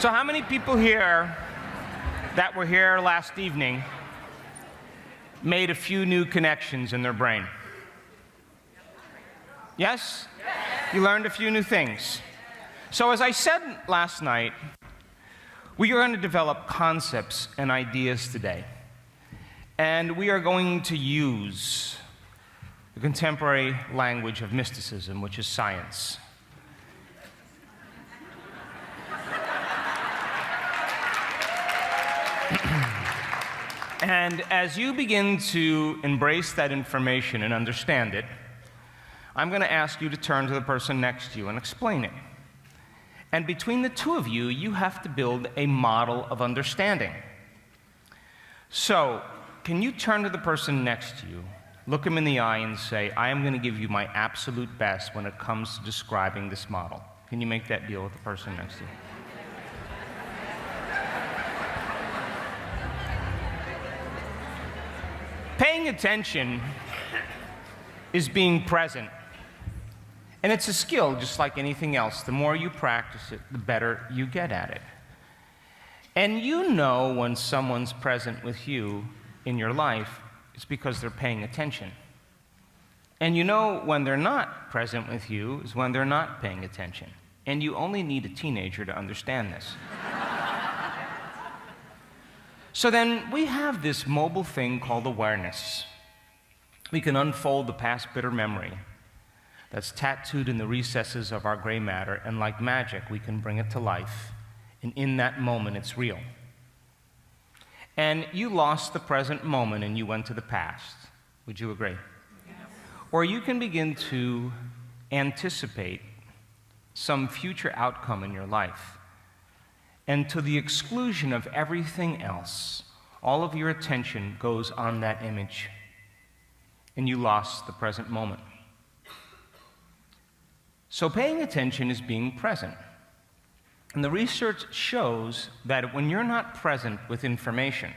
So how many people here that were here last evening made a few new connections in their brain? Yes? You learned a few new things. So as I said last night, we are going to develop concepts and ideas today. And we are going to use the contemporary language of mysticism, which is science. And as you begin to embrace that information and understand it, I'm going to ask you to turn to the person next to you and explain it. And between the two of you, you have to build a model of understanding. So, can you turn to the person next to you, look him in the eye and say, I am going to give you my absolute best when it comes to describing this model. Can you make that deal with the person next to you? Paying attention is being present. And it's a skill just like anything else. The more you practice it, the better you get at it. And you know when someone's present with you in your life, it's because they're paying attention. And you know when they're not present with you is when they're not paying attention. And you only need a teenager to understand this. So then we have this mobile thing called awareness. We can unfold the past bitter memory that's tattooed in the recesses of our gray matter, and like magic, we can bring it to life. And in that moment, it's real. And you lost the present moment and you went to the past. Would you agree? Yes. Or you can begin to anticipate some future outcome in your life. And to the exclusion of everything else, all of your attention goes on that image. And you lost the present moment. So paying attention is being present. And the research shows that when you're not present with information,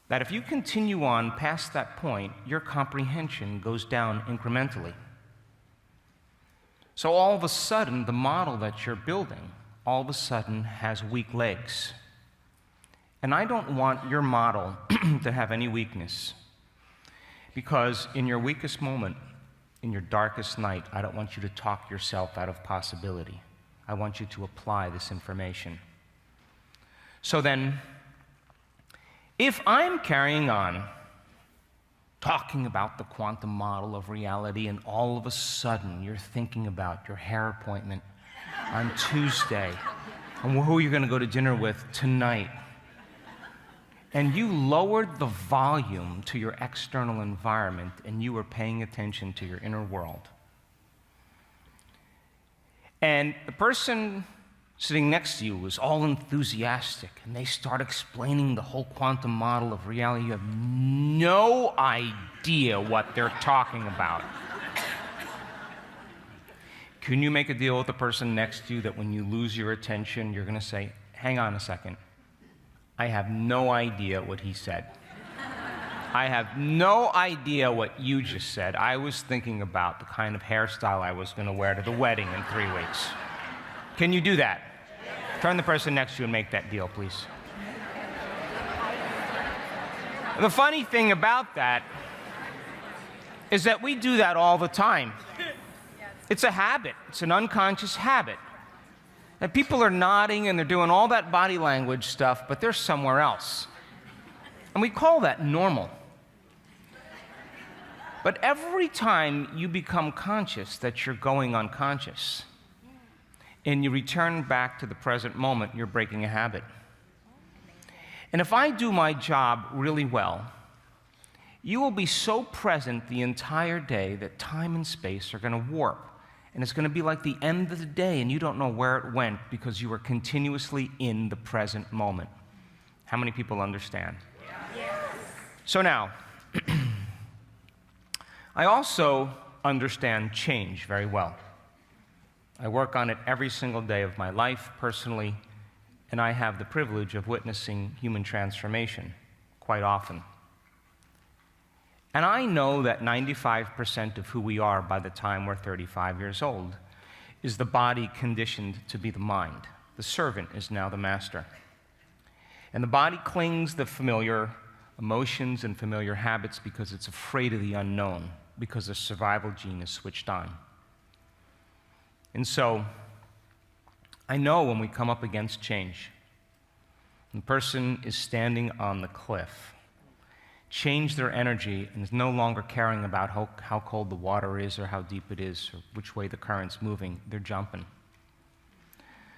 that if you continue on past that point, your comprehension goes down incrementally. So all of a sudden, the model that you're building all of a sudden has weak legs. And I don't want your model to have any weakness. Because in your weakest moment, in your darkest night, I don't want you to talk yourself out of possibility. I want you to apply this information. So then, if I'm carrying on talking about the quantum model of reality, and all of a sudden you're thinking about your hair appointment on Tuesday, and who you're going to go to dinner with tonight, and you lowered the volume to your external environment, and you were paying attention to your inner world. And the person sitting next to you was all enthusiastic, and they start explaining the whole quantum model of reality. You have no idea what they're talking about. Can you make a deal with the person next to you that when you lose your attention, you're going to say, hang on a second, I have no idea what he said. I have no idea what you just said. I was thinking about the kind of hairstyle I was going to wear to the wedding in 3 weeks. Can you do that? Yes. Turn the person next to you and make that deal, please. The funny thing about that is that we do that all the time. It's a habit. It's an unconscious habit. And people are nodding and they're doing all that body language stuff, but they're somewhere else. And we call that normal. But every time you become conscious that you're going unconscious, and you return back to the present moment, you're breaking a habit. And if I do my job really well, you will be so present the entire day that time and space are going to warp. And it's going to be like the end of the day, and you don't know where it went because you were continuously in the present moment. How many people understand? Yes. So now, I also understand change very well. I work on it every single day of my life personally, and I have the privilege of witnessing human transformation quite often. And I know that 95% of who we are by the time we're 35 years old is the body conditioned to be the mind. The servant is now the master. And the body clings to familiar emotions and familiar habits because it's afraid of the unknown, because the survival gene is switched on. And so, I know when we come up against change, the person is standing on the cliff, change their energy and is no longer caring about how cold the water is or how deep it is or which way the current's moving, they're jumping.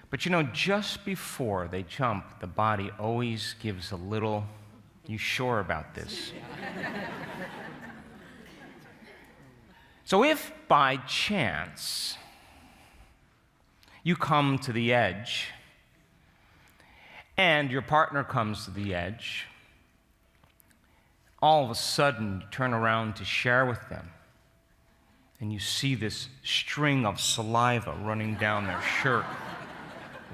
But you know, just before they jump, the body always gives a little, "You sure about this?" So if by chance you come to the edge and your partner comes to the edge, all of a sudden you turn around to share with them and you see this string of saliva running down their shirt.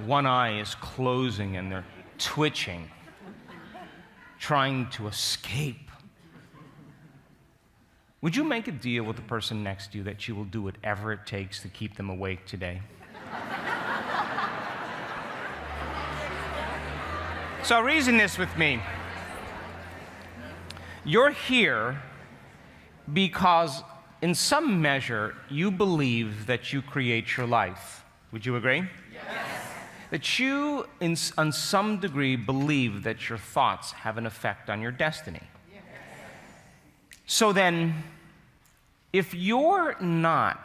One eye is closing and they're twitching, trying to escape. Would you make a deal with the person next to you that you will do whatever it takes to keep them awake today? So reason this with me. You're here because in some measure you believe that you create your life. Would you agree? That you, on some degree, believe that your thoughts have an effect on your destiny. Yes. So then, if you're not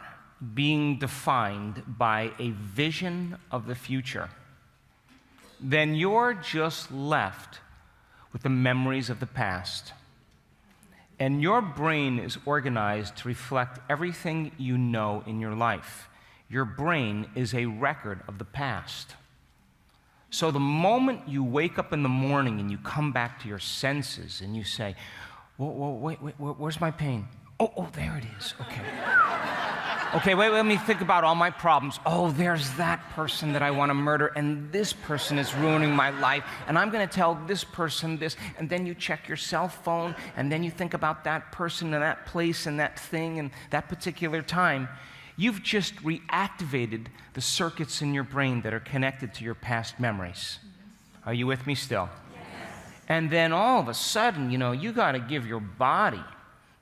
being defined by a vision of the future, then you're just left with the memories of the past. And your brain is organized to reflect everything you know in your life. Your brain is a record of the past. So the moment you wake up in the morning and you come back to your senses and you say, wait, where's my pain? Oh, there it is, okay. Okay, wait, let me think about all my problems. Oh, there's that person that I want to murder, and this person is ruining my life, and I'm going to tell this person this, and then you check your cell phone, and then you think about that person and that place and that thing and that particular time. You've just reactivated the circuits in your brain that are connected to your past memories. Are you with me still? Yes. And then all of a sudden, you got to give your body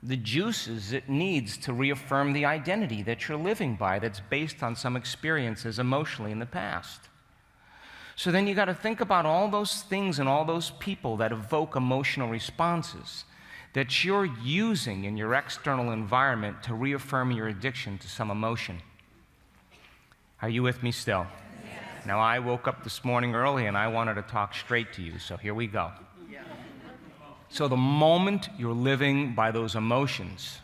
the juices it needs to reaffirm the identity that you're living by that's based on some experiences emotionally in the past. So then you got to think about all those things and all those people that evoke emotional responses that you're using in your external environment to reaffirm your addiction to some emotion. Are you with me still? Yes. Now, I woke up this morning early and I wanted to talk straight to you, so here we go. Yeah. So the moment you're living by those emotions,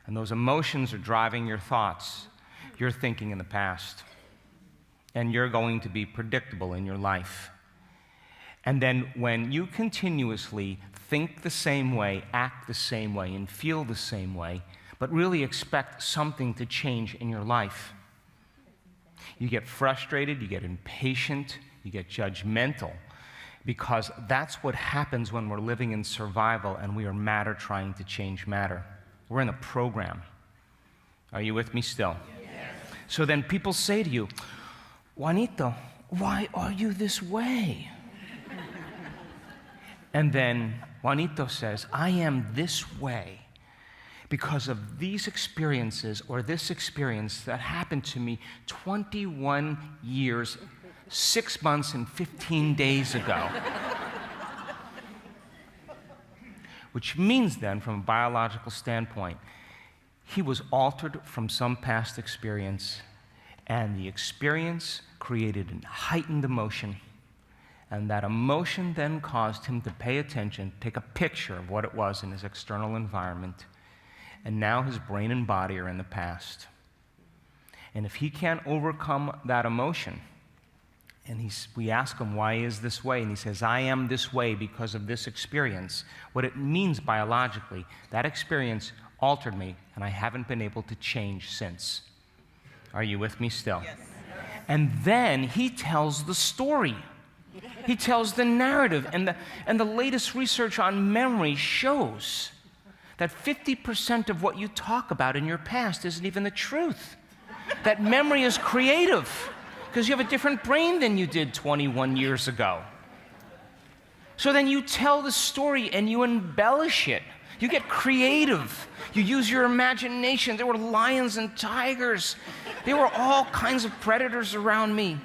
and those emotions are driving your thoughts, you're thinking in the past, and you're going to be predictable in your life. And then when you continuously think the same way, act the same way, and feel the same way, but really expect something to change in your life, you get frustrated, you get impatient, you get judgmental, because that's what happens when we're living in survival and we are matter trying to change matter. We're in a program. Are you with me still? Yes. So then people say to you, "Juanito, why are you this way?" And then Juanito says, "I am this way because of these experiences or this experience that happened to me 21 years, 6 months, and 15 days ago." Which means then, from a biological standpoint, he was altered from some past experience, and the experience created a heightened emotion. And that emotion then caused him to pay attention, take a picture of what it was in his external environment. And now his brain and body are in the past. And if he can't overcome that emotion, and we ask him, "Why is this way?" And he says, "I am this way because of this experience." What it means biologically, that experience altered me, and I haven't been able to change since. Are you with me still? Yes. And then he tells the story. He tells the narrative, and the latest research on memory shows that 50% of what you talk about in your past isn't even the truth. That memory is creative, because you have a different brain than you did 21 years ago. So then you tell the story and you embellish it. You get creative. You use your imagination. There were lions and tigers. There were all kinds of predators around me.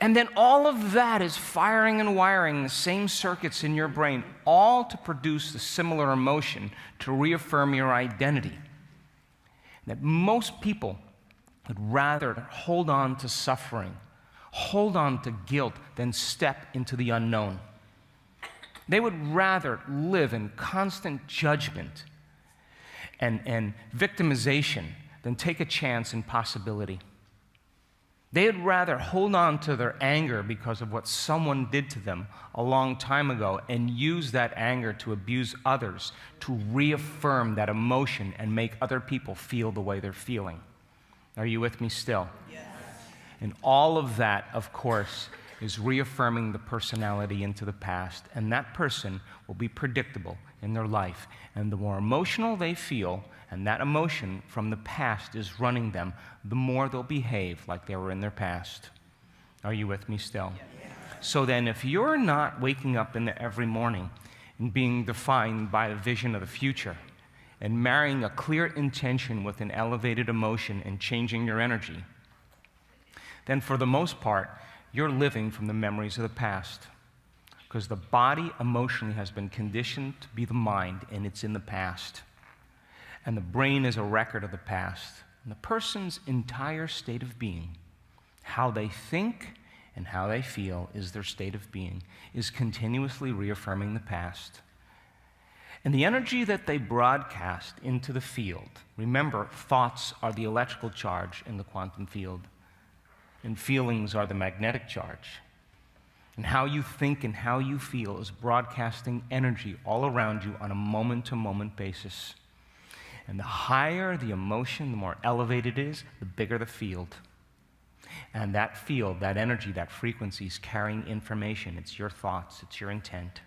And then all of that is firing and wiring the same circuits in your brain, all to produce a similar emotion to reaffirm your identity. That most people would rather hold on to suffering, hold on to guilt, than step into the unknown. They would rather live in constant judgment and victimization than take a chance in possibility. They'd rather hold on to their anger because of what someone did to them a long time ago and use that anger to abuse others, to reaffirm that emotion and make other people feel the way they're feeling. Are you with me still? Yes. And all of that, of course, is reaffirming the personality into the past, and that person will be predictable in their life. And the more emotional they feel, and that emotion from the past is running them, the more they'll behave like they were in their past. Are you with me still? Yes. So then, if you're not waking up every morning and being defined by a vision of the future, and marrying a clear intention with an elevated emotion and changing your energy, then for the most part, you're living from the memories of the past. Because the body emotionally has been conditioned to be the mind, and it's in the past. And the brain is a record of the past. And the person's entire state of being, how they think and how they feel is their state of being, is continuously reaffirming the past. And the energy that they broadcast into the field, remember, thoughts are the electrical charge in the quantum field, and feelings are the magnetic charge. And how you think and how you feel is broadcasting energy all around you on a moment-to-moment basis. And the higher the emotion, the more elevated it is, the bigger the field. And that field, that energy, that frequency is carrying information. It's your thoughts, it's your intent.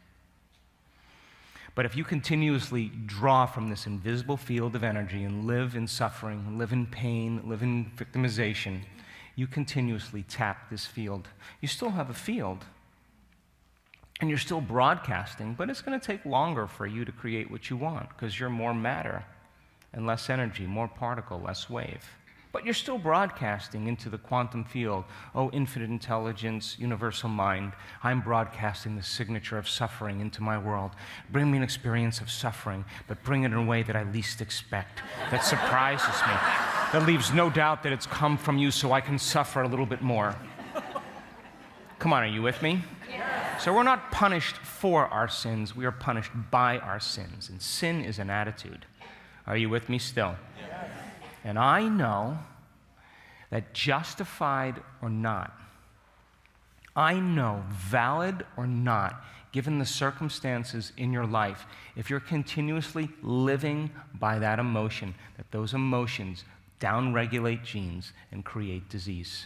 But if you continuously draw from this invisible field of energy and live in suffering, live in pain, live in victimization, you continuously tap this field. You still have a field, and you're still broadcasting, but it's going to take longer for you to create what you want because you're more matter and less energy, more particle, less wave. But you're still broadcasting into the quantum field. Oh, infinite intelligence, universal mind, I'm broadcasting the signature of suffering into my world. Bring me an experience of suffering, but bring it in a way that I least expect, that surprises me, that leaves no doubt that it's come from you so I can suffer a little bit more. Come on, are you with me? Yes. So we're not punished for our sins, we are punished by our sins. And sin is an attitude. Are you with me still? Yes. And I know that justified or not, I know valid or not, given the circumstances in your life, if you're continuously living by that emotion, that those emotions downregulate genes and create disease.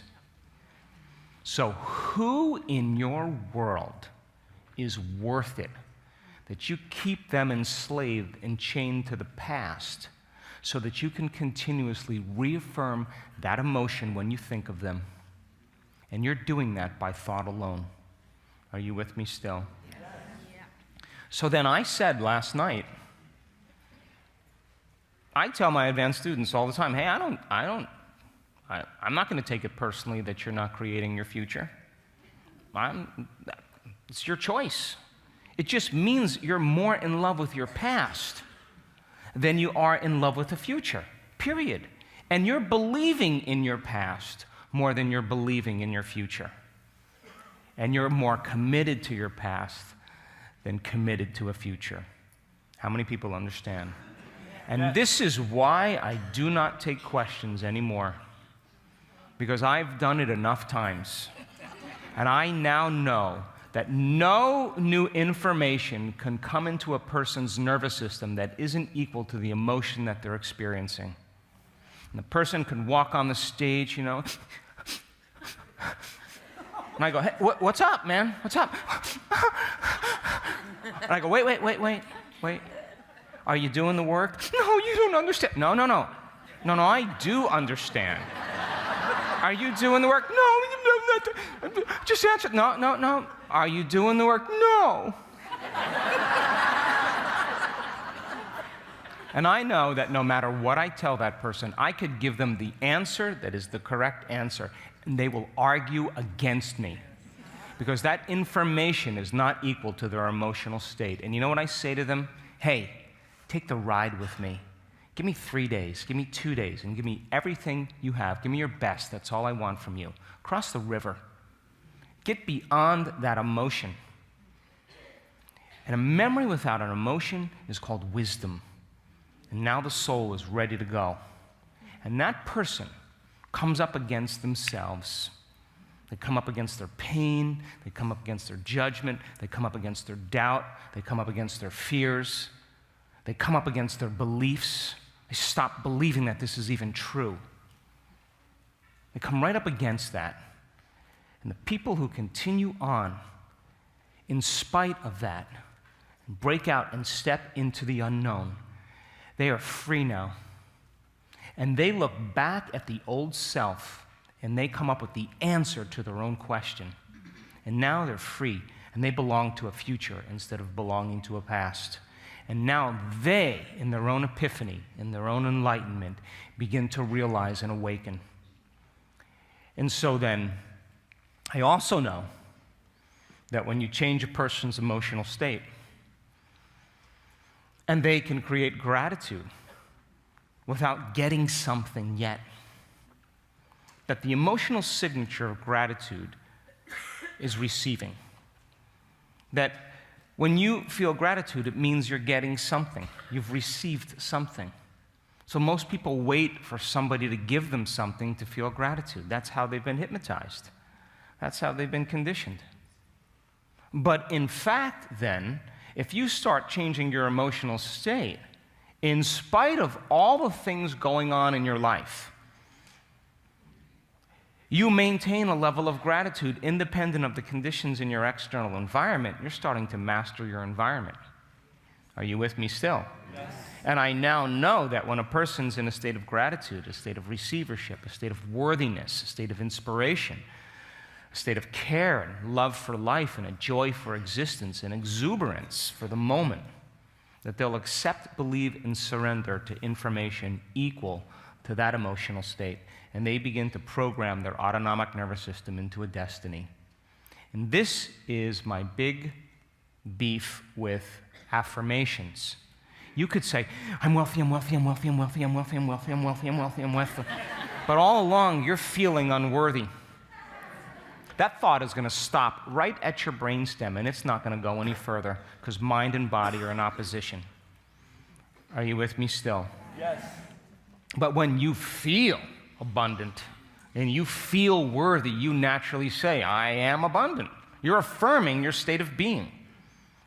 So who in your world is worth it that you keep them enslaved and chained to the past so that you can continuously reaffirm that emotion when you think of them? And you're doing that by thought alone. Are you with me still? Yes. Yeah. So then I said last night, I tell my advanced students all the time, hey, I'm not going to take it personally that you're not creating your future. It's your choice. It just means you're more in love with your past than you are in love with the future, period. And you're believing in your past more than you're believing in your future. And you're more committed to your past than committed to a future. How many people understand? And this is why I do not take questions anymore, because I've done it enough times. And I now know that no new information can come into a person's nervous system that isn't equal to the emotion that they're experiencing. And the person can walk on the stage, you know, and I go, hey, what's up, man? What's up? And I go, wait. Are you doing the work? No, you don't understand. No, I do understand. Are you doing the work? No. Just answer. No. Are you doing the work? No. And I know that no matter what I tell that person, I could give them the answer that is the correct answer, and they will argue against me because that information is not equal to their emotional state. And you know what I say to them? Hey, take the ride with me. Give me 3 days, give me 2 days, and give me everything you have. Give me your best. That's all I want from you. Cross the river. Get beyond that emotion. And a memory without an emotion is called wisdom. And now the soul is ready to go. And that person comes up against themselves. They come up against their pain. They come up against their judgment. They come up against their doubt. They come up against their fears. They come up against their beliefs. They stop believing that this is even true. They come right up against that. And the people who continue on in spite of that and break out and step into the unknown, they are free now. And they look back at the old self and they come up with the answer to their own question. And now they're free and they belong to a future instead of belonging to a past. And now they, in their own epiphany, in their own enlightenment, begin to realize and awaken. And so then, I also know that when you change a person's emotional state, and they can create gratitude without getting something yet, that the emotional signature of gratitude is receiving. That when you feel gratitude, it means you're getting something. You've received something. So most people wait for somebody to give them something to feel gratitude. That's how they've been hypnotized. That's how they've been conditioned. But in fact, then, if you start changing your emotional state, in spite of all the things going on in your life, you maintain a level of gratitude independent of the conditions in your external environment. You're starting to master your environment. Are you with me still? Yes. And I now know that when a person's in a state of gratitude, a state of receivership, a state of worthiness, a state of inspiration, a state of care and love for life and a joy for existence and exuberance for the moment, that they'll accept, believe, and surrender to information equal to that emotional state, and they begin to program their autonomic nervous system into a destiny. And this is my big beef with affirmations. You could say, I'm wealthy, I'm wealthy, I'm wealthy, I'm wealthy, I'm wealthy, I'm wealthy, I'm wealthy, I'm wealthy, I'm wealthy. But all along, you're feeling unworthy. That thought is going to stop right at your brainstem, and it's not going to go any further because mind and body are in opposition. Are you with me still? Yes. But when you feel abundant and you feel worthy, you naturally say, I am abundant. You're affirming your state of being.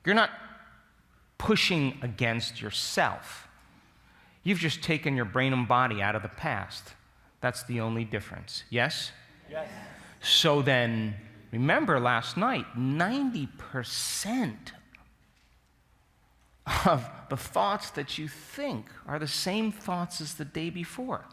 You're not pushing against yourself. You've just taken your brain and body out of the past. That's the only difference. Yes? Yes. So then, remember last night, 90% of the thoughts that you think are the same thoughts as the day before.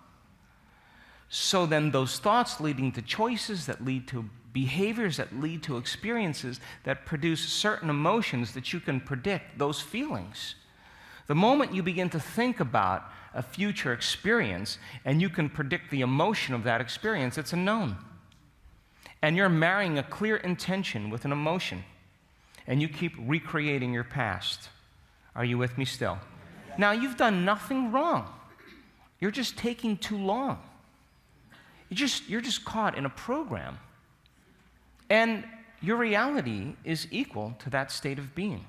So then those thoughts leading to choices that lead to behaviors that lead to experiences that produce certain emotions that you can predict, those feelings. The moment you begin to think about a future experience and you can predict the emotion of that experience, it's a known. And you're marrying a clear intention with an emotion, and you keep recreating your past. Are you with me still? Now, you've done nothing wrong. You're just taking too long. You're just caught in a program. And your reality is equal to that state of being.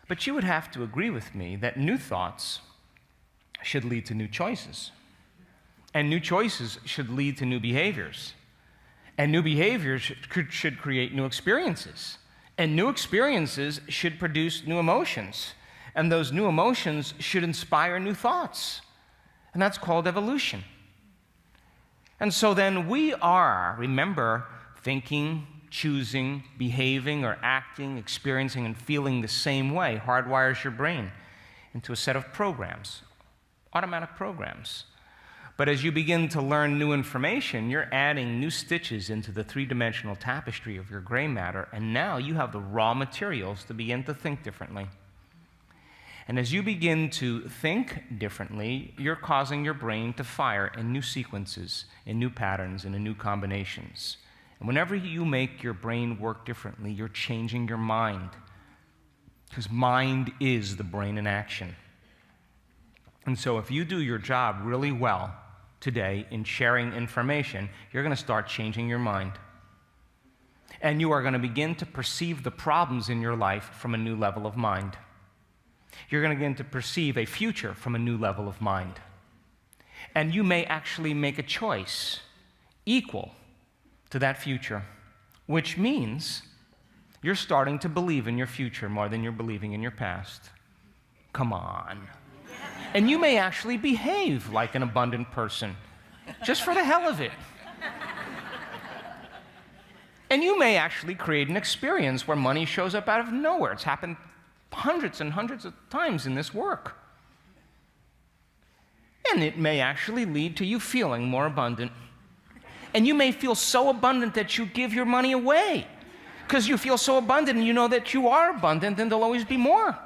But you would have to agree with me that new thoughts should lead to new choices. And new choices should lead to new behaviors. And new behaviors should create new experiences. And new experiences should produce new emotions. And those new emotions should inspire new thoughts. And that's called evolution. And so then we are, remember, thinking, choosing, behaving, or acting, experiencing, and feeling the same way hardwires your brain into a set of programs, automatic programs. But as you begin to learn new information, you're adding new stitches into the three-dimensional tapestry of your gray matter, and now you have the raw materials to begin to think differently. And as you begin to think differently, you're causing your brain to fire in new sequences, in new patterns, and in new combinations. And whenever you make your brain work differently, you're changing your mind. Because mind is the brain in action. And so if you do your job really well today in sharing information, you're going to start changing your mind. And you are going to begin to perceive the problems in your life from a new level of mind. You're going to begin to perceive a future from a new level of mind. And you may actually make a choice equal to that future, which means you're starting to believe in your future more than you're believing in your past. Come on. And you may actually behave like an abundant person, just for the hell of it. And you may actually create an experience where money shows up out of nowhere. It's happened hundreds and hundreds of times in this work. And it may actually lead to you feeling more abundant. And you may feel so abundant that you give your money away, because you feel so abundant and you know that you are abundant and there'll always be more.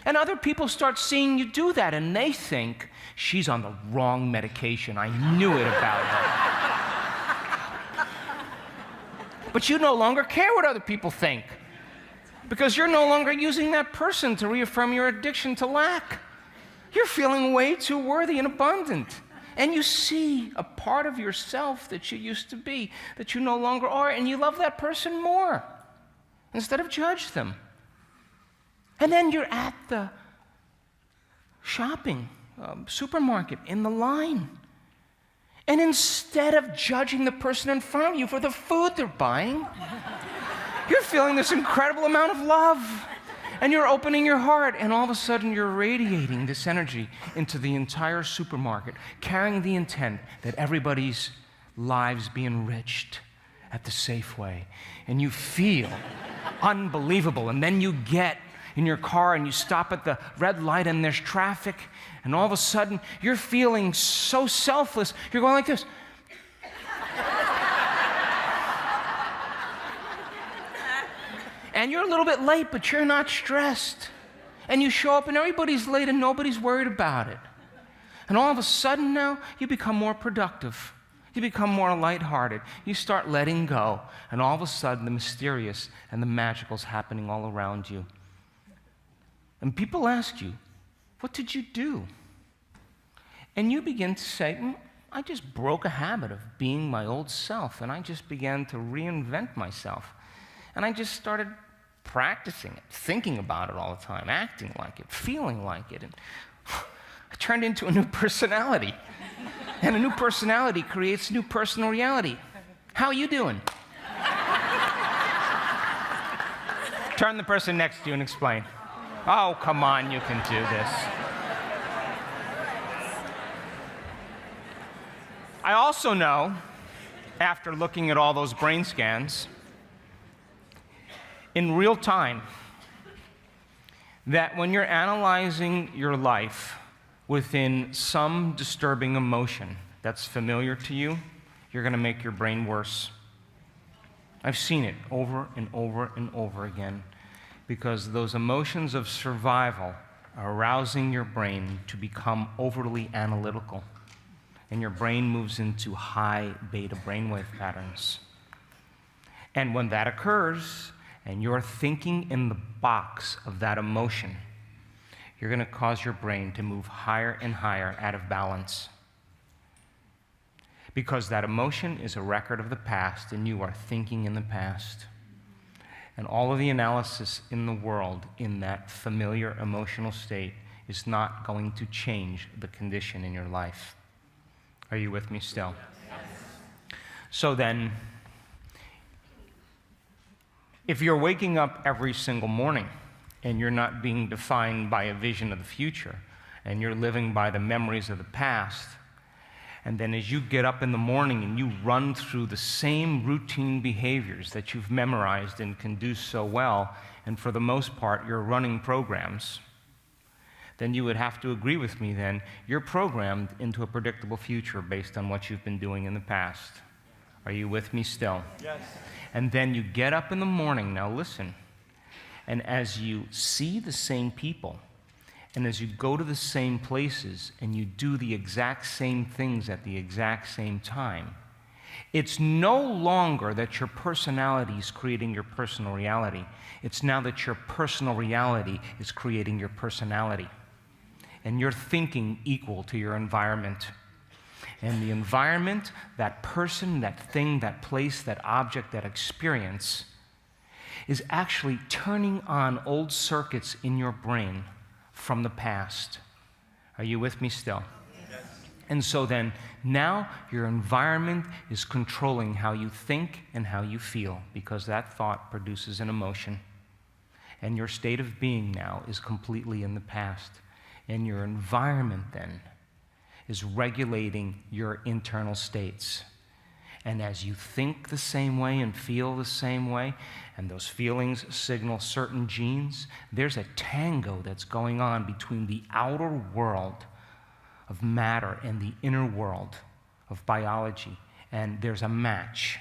And other people start seeing you do that, and they think, she's on the wrong medication. I knew it about her. But you no longer care what other people think, because you're no longer using that person to reaffirm your addiction to lack. You're feeling way too worthy and abundant. And you see a part of yourself that you used to be, that you no longer are, and you love that person more instead of judge them. And then you're at the shopping supermarket in the line. And instead of judging the person in front of you for the food they're buying, you're feeling this incredible amount of love. And you're opening your heart, and all of a sudden you're radiating this energy into the entire supermarket, carrying the intent that everybody's lives be enriched at the Safeway. And you feel unbelievable. And then you get in your car and you stop at the red light and there's traffic, and all of a sudden you're feeling so selfless. You're going like this. And you're a little bit late, but you're not stressed. And you show up and everybody's late and nobody's worried about it. And all of a sudden now, you become more productive. You become more lighthearted. You start letting go. And all of a sudden, the mysterious and the magical is happening all around you. And people ask you, what did you do? And you begin to say, I just broke a habit of being my old self, and I just began to reinvent myself. And I just started practicing it, thinking about it all the time, acting like it, feeling like it. And I turned into a new personality. And a new personality creates a new personal reality. How are you doing? Turn the person next to you and explain. Oh, come on, you can do this. I also know, after looking at all those brain scans, in real time, that when you're analyzing your life within some disturbing emotion that's familiar to you, you're going to make your brain worse. I've seen it over and over and over again, because those emotions of survival are arousing your brain to become overly analytical, and your brain moves into high beta brainwave patterns. And when that occurs, and you're thinking in the box of that emotion, you're going to cause your brain to move higher and higher out of balance. Because that emotion is a record of the past, and you are thinking in the past. And all of the analysis in the world in that familiar emotional state is not going to change the condition in your life. Are you with me still? Yes. So then, if you're waking up every single morning and you're not being defined by a vision of the future, and you're living by the memories of the past, and then as you get up in the morning and you run through the same routine behaviors that you've memorized and can do so well, and for the most part you're running programs, then you would have to agree with me then, you're programmed into a predictable future based on what you've been doing in the past. Are you with me still? Yes. And then you get up in the morning, now listen, and as you see the same people, and as you go to the same places, and you do the exact same things at the exact same time, it's no longer that your personality is creating your personal reality. It's now that your personal reality is creating your personality. And you're thinking equal to your environment. And the environment, that person, that thing, that place, that object, that experience, is actually turning on old circuits in your brain from the past. Are you with me still? Yes. And so then, now your environment is controlling how you think and how you feel, because that thought produces an emotion. And your state of being now is completely in the past. And your environment then is regulating your internal states. And as you think the same way and feel the same way, and those feelings signal certain genes, there's a tango that's going on between the outer world of matter and the inner world of biology. And there's a match.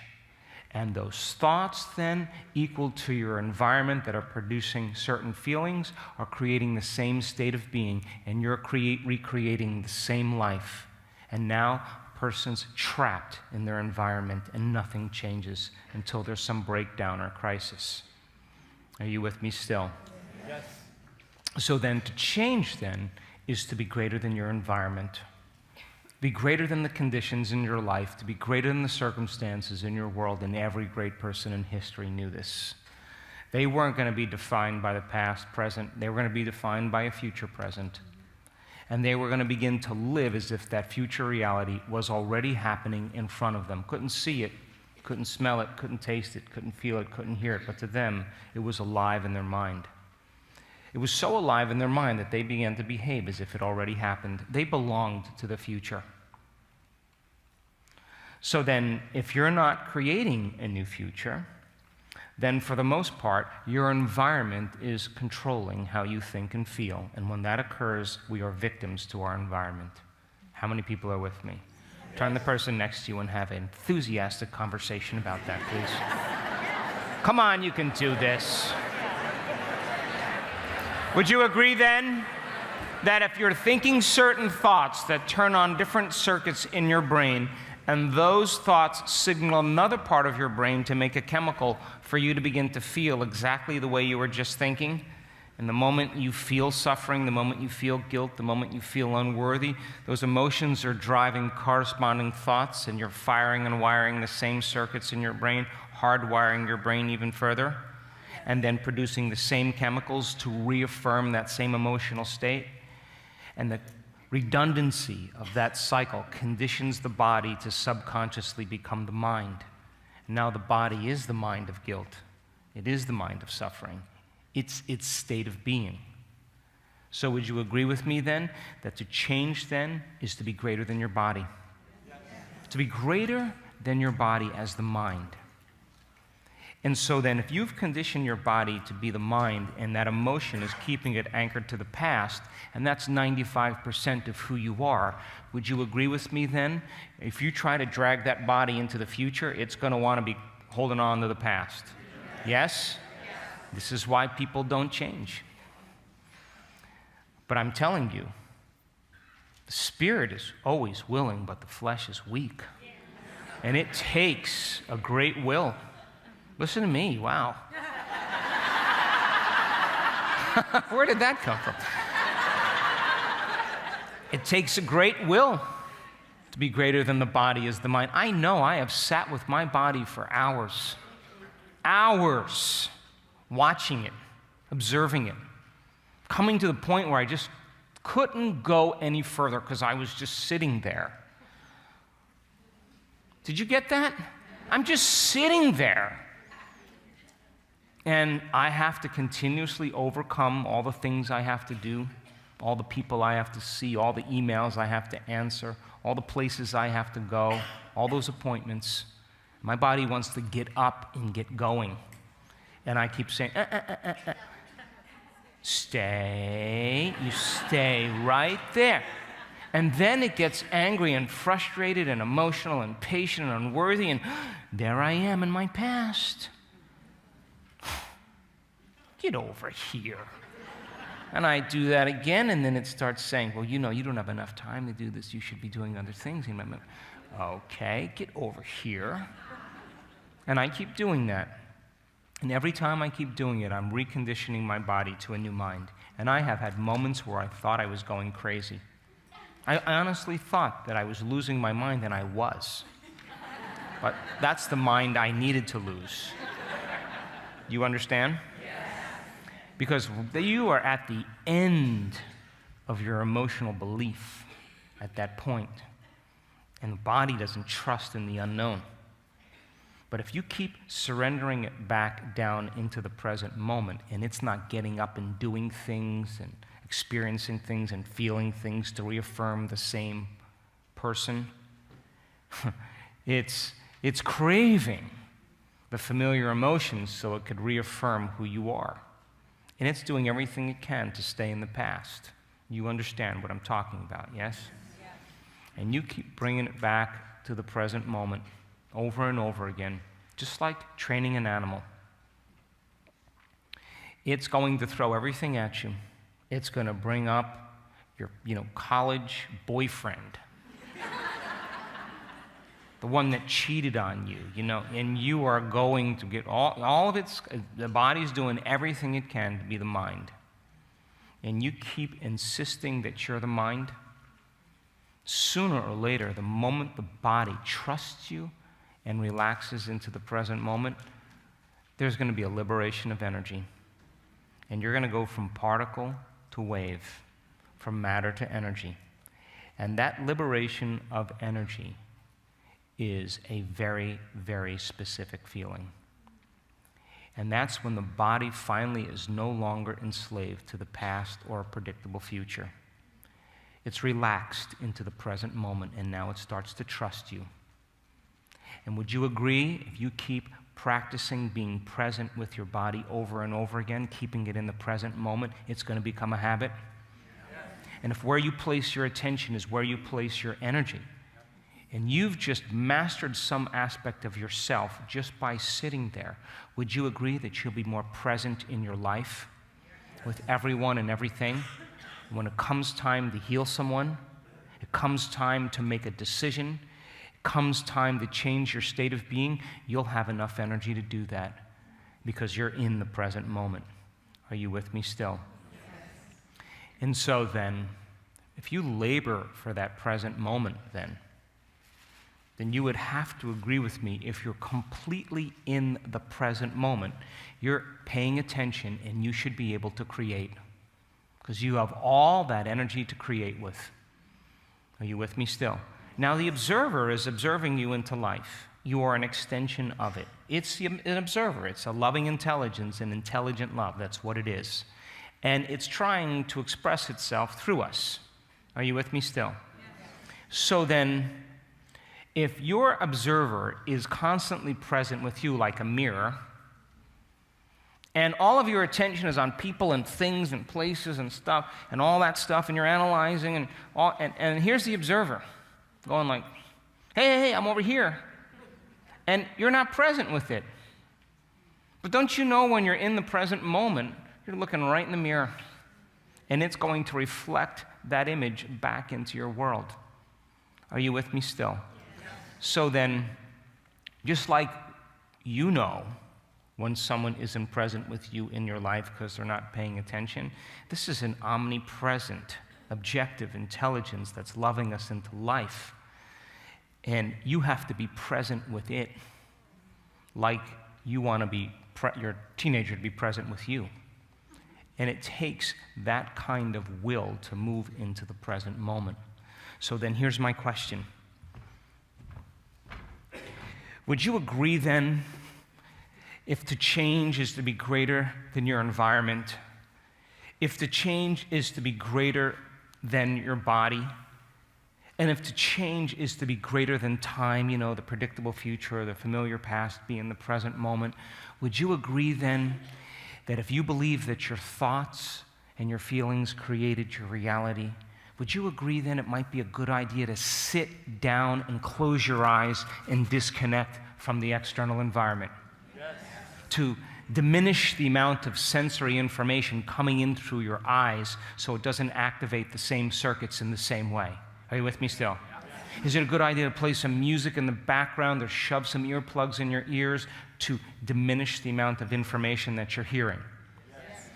And those thoughts then, equal to your environment that are producing certain feelings, are creating the same state of being, and you're recreating the same life. And now, a person's trapped in their environment, and nothing changes until there's some breakdown or crisis. Are you with me still? Yes. So then, to change then, is to be greater than your environment. Be greater than the conditions in your life, to be greater than the circumstances in your world, and every great person in history knew this. They weren't going to be defined by the past, present. They were going to be defined by a future present. And they were going to begin to live as if that future reality was already happening in front of them. Couldn't see it, couldn't smell it, couldn't taste it, couldn't feel it, couldn't hear it, but to them, it was alive in their mind. It was so alive in their mind that they began to behave as if it already happened. They belonged to the future. So then, if you're not creating a new future, then for the most part, your environment is controlling how you think and feel. And when that occurs, we are victims to our environment. How many people are with me? Turn the person next to you and have an enthusiastic conversation about that, please. Come on, you can do this. Would you agree then that if you're thinking certain thoughts that turn on different circuits in your brain, and those thoughts signal another part of your brain to make a chemical for you to begin to feel exactly the way you were just thinking, and the moment you feel suffering, the moment you feel guilt, the moment you feel unworthy, those emotions are driving corresponding thoughts, and you're firing and wiring the same circuits in your brain, hardwiring your brain even further, and then producing the same chemicals to reaffirm that same emotional state. And the redundancy of that cycle conditions the body to subconsciously become the mind. Now the body is the mind of guilt. It is the mind of suffering. It's its state of being. So would you agree with me then that to change then is to be greater than your body? Yes. To be greater than your body as the mind. And so then, if you've conditioned your body to be the mind, and that emotion is keeping it anchored to the past, and that's 95% of who you are, would you agree with me then? If you try to drag that body into the future, it's going to want to be holding on to the past. Yes? This is why people don't change. But I'm telling you, the spirit is always willing, but the flesh is weak. And it takes a great will. Listen to me, wow. Where did that come from? It takes a great will to be greater than the body is the mind. I know I have sat with my body for hours, watching it, observing it, coming to the point where I just couldn't go any further because I was just sitting there. Did you get that? I'm just sitting there. And I have to continuously overcome all the things I have to do, all the people I have to see, all the emails I have to answer, all the places I have to go, all those appointments. My body wants to get up and get going. And I keep saying, Stay. You stay right there. And then it gets angry and frustrated and emotional and patient and unworthy, and there I am in my past. Get over here. And I do that again, and then it starts saying, well, you know, you don't have enough time to do this. You should be doing other things. Okay, get over here. And I keep doing that. And every time I keep doing it, I'm reconditioning my body to a new mind. And I have had moments where I thought I was going crazy. I honestly thought that I was losing my mind, and I was. But that's the mind I needed to lose. You understand? Because you are at the end of your emotional belief at that point. And the body doesn't trust in the unknown. But if you keep surrendering it back down into the present moment, and it's not getting up and doing things and experiencing things and feeling things to reaffirm the same person, it's craving the familiar emotions so it could reaffirm who you are. And it's doing everything it can to stay in the past. You understand what I'm talking about, yes? Yeah. And you keep bringing it back to the present moment over and over again, just like training an animal. It's going to throw everything at you. It's going to bring up your, college boyfriend. The one that cheated on you, and you are going to get all of its, the body's doing everything it can to be the mind. And you keep insisting that you're the mind. Sooner or later, the moment the body trusts you and relaxes into the present moment, there's going to be a liberation of energy. And you're going to go from particle to wave, from matter to energy. And that liberation of energy is a very, very specific feeling. And that's when the body finally is no longer enslaved to the past or a predictable future. It's relaxed into the present moment, and now it starts to trust you. And would you agree, if you keep practicing being present with your body over and over again, keeping it in the present moment, it's going to become a habit? Yes. And if where you place your attention is where you place your energy, and you've just mastered some aspect of yourself just by sitting there, would you agree that you'll be more present in your life with everyone and everything? When it comes time to heal someone, it comes time to make a decision, it comes time to change your state of being, you'll have enough energy to do that because you're in the present moment. Are you with me still? Yes. And so then, if you labor for that present moment then you would have to agree with me, if you're completely in the present moment, you're paying attention and you should be able to create because you have all that energy to create with. Are you with me still? Now the observer is observing you into life. You are an extension of it. It's an observer. It's a loving intelligence, an intelligent love. That's what it is. And it's trying to express itself through us. Are you with me still? Yes. So then, if your observer is constantly present with you like a mirror, and all of your attention is on people and things and places and stuff and all that stuff, and you're analyzing and here's the observer going like, hey, I'm over here. And you're not present with it. But don't you know when you're in the present moment, you're looking right in the mirror, and it's going to reflect that image back into your world. Are you with me still? So then, just like you know when someone isn't present with you in your life because they're not paying attention, this is an omnipresent, objective intelligence that's loving us into life. And you have to be present with it like you want to be your teenager to be present with you. And it takes that kind of will to move into the present moment. So then here's my question. Would you agree then, if to change is to be greater than your environment, if the change is to be greater than your body, and if to change is to be greater than time, the predictable future, the familiar past, be in the present moment, would you agree then that if you believe that your thoughts and your feelings created your reality, would you agree then it might be a good idea to sit down and close your eyes and disconnect from the external environment? Yes. To diminish the amount of sensory information coming in through your eyes so it doesn't activate the same circuits in the same way. Are you with me still? Is it a good idea to play some music in the background or shove some earplugs in your ears to diminish the amount of information that you're hearing? Yes.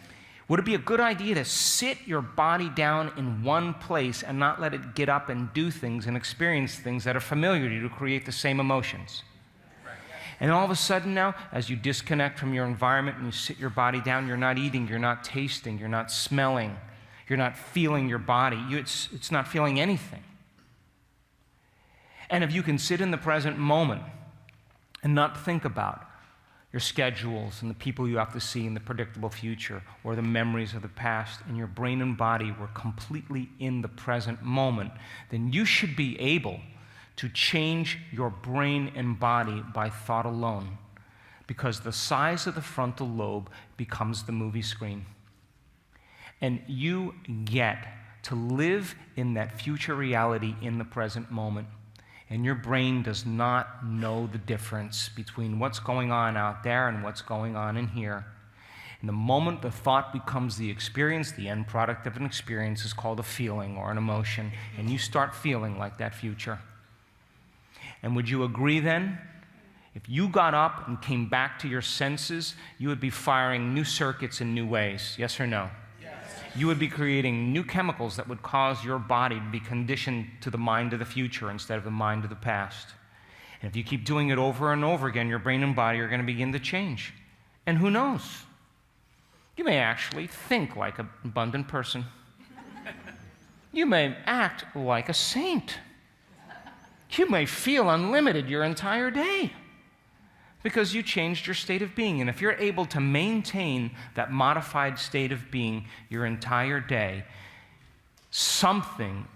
Would it be a good idea to sit your body down in one place and not let it get up and do things and experience things that are familiar to you to create the same emotions? And all of a sudden now, as you disconnect from your environment and you sit your body down, you're not eating, you're not tasting, you're not smelling, you're not feeling your body. It's not feeling anything. And if you can sit in the present moment and not think about your schedules and the people you have to see in the predictable future or the memories of the past, and your brain and body were completely in the present moment, then you should be able to change your brain and body by thought alone, because the size of the frontal lobe becomes the movie screen. And you get to live in that future reality in the present moment. And your brain does not know the difference between what's going on out there and what's going on in here. And the moment the thought becomes the experience, the end product of an experience is called a feeling or an emotion, and you start feeling like that future. And would you agree then? If you got up and came back to your senses, you would be firing new circuits in new ways. Yes or no? You would be creating new chemicals that would cause your body to be conditioned to the mind of the future instead of the mind of the past. And if you keep doing it over and over again, your brain and body are going to begin to change. And who knows? You may actually think like an abundant person. You may act like a saint. You may feel unlimited your entire day, because you changed your state of being. And if you're able to maintain that modified state of being your entire day, something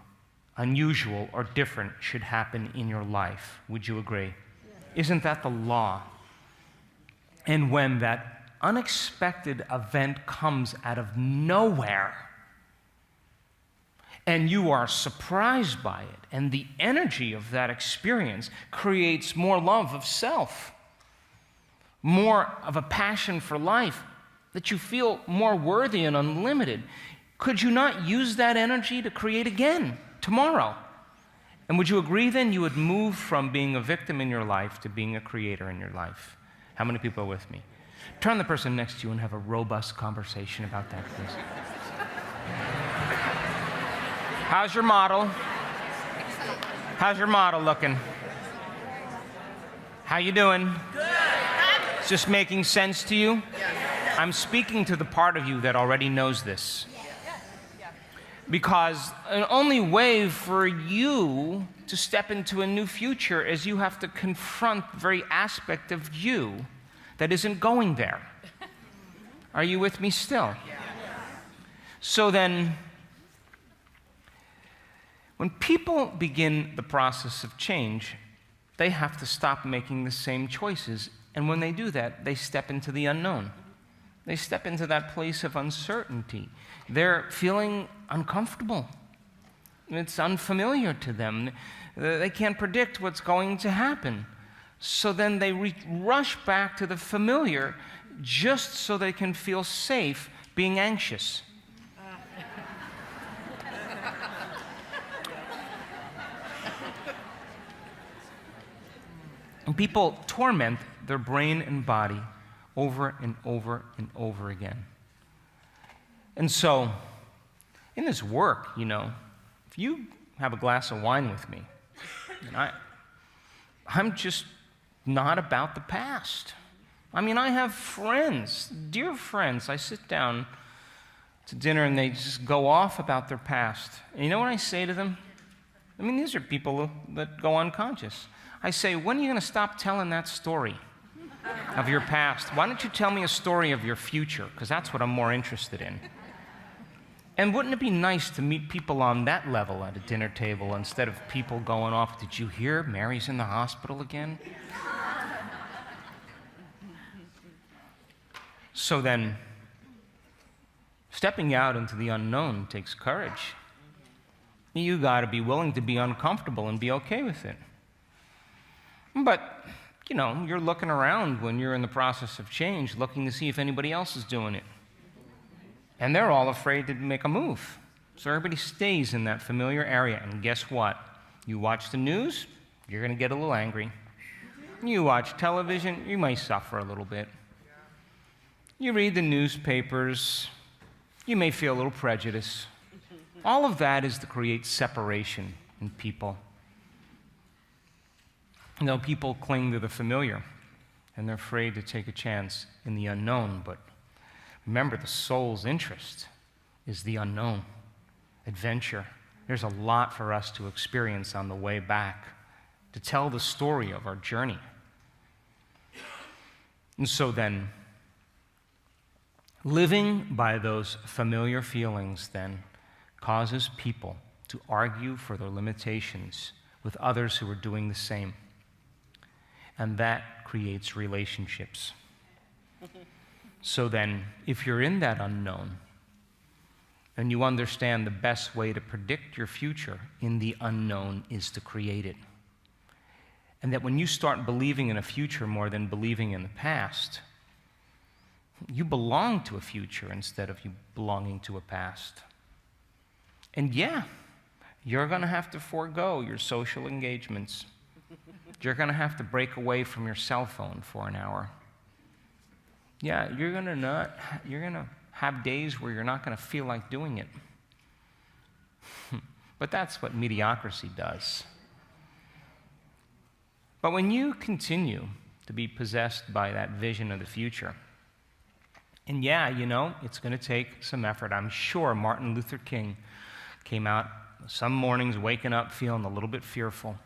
unusual or different should happen in your life. Would you agree? Yeah. Isn't that the law? And when that unexpected event comes out of nowhere, and you are surprised by it, and the energy of that experience creates more love of self, more of a passion for life, that you feel more worthy and unlimited, could you not use that energy to create again tomorrow? And would you agree then you would move from being a victim in your life to being a creator in your life? How many people are with me? Turn to the person next to you and have a robust conversation about that, please. How's your model? How's your model looking? How you doing? Good. Is this making sense to you? Yes. I'm speaking to the part of you that already knows this. Because the only way for you to step into a new future is you have to confront the very aspect of you that isn't going there. Are you with me still? So then, when people begin the process of change, they have to stop making the same choices. And when they do that, they step into the unknown. They step into that place of uncertainty. They're feeling uncomfortable. It's unfamiliar to them. They can't predict what's going to happen. So then they rush back to the familiar just so they can feel safe being anxious. And people torment their brain and body over and over and over again. And so, in this work, if you have a glass of wine with me, and I'm just not about the past. I mean, I have friends, dear friends. I sit down to dinner and they just go off about their past. And you know what I say to them? I mean, these are people that go unconscious. I say, when are you going to stop telling that story of your past? Why don't you tell me a story of your future? Because that's what I'm more interested in. And wouldn't it be nice to meet people on that level at a dinner table instead of people going off, did you hear Mary's in the hospital again? So then, Stepping out into the unknown takes courage. You got to be willing to be uncomfortable and be okay with it. But, you're looking around when you're in the process of change, looking to see if anybody else is doing it. And they're all afraid to make a move. So everybody stays in that familiar area. And guess what? You watch the news, you're going to get a little angry. You watch television, you may suffer a little bit. You read the newspapers, you may feel a little prejudice. All of that is to create separation in people. People cling to the familiar, and they're afraid to take a chance in the unknown. But remember, the soul's interest is the unknown, adventure. There's a lot for us to experience on the way back, to tell the story of our journey. And so then, living by those familiar feelings then causes people to argue for their limitations with others who are doing the same. And that creates relationships. So then, if you're in that unknown, and you understand the best way to predict your future in the unknown is to create it. And that when you start believing in a future more than believing in the past, you belong to a future instead of you belonging to a past. And yeah, you're going to have to forego your social engagements. You're going to have to break away from your cell phone for an hour. Yeah, you're going to have days where you're not going to feel like doing it. But that's what mediocrity does. But when you continue to be possessed by that vision of the future, and yeah, it's going to take some effort. I'm sure Martin Luther King came out some mornings waking up feeling a little bit fearful.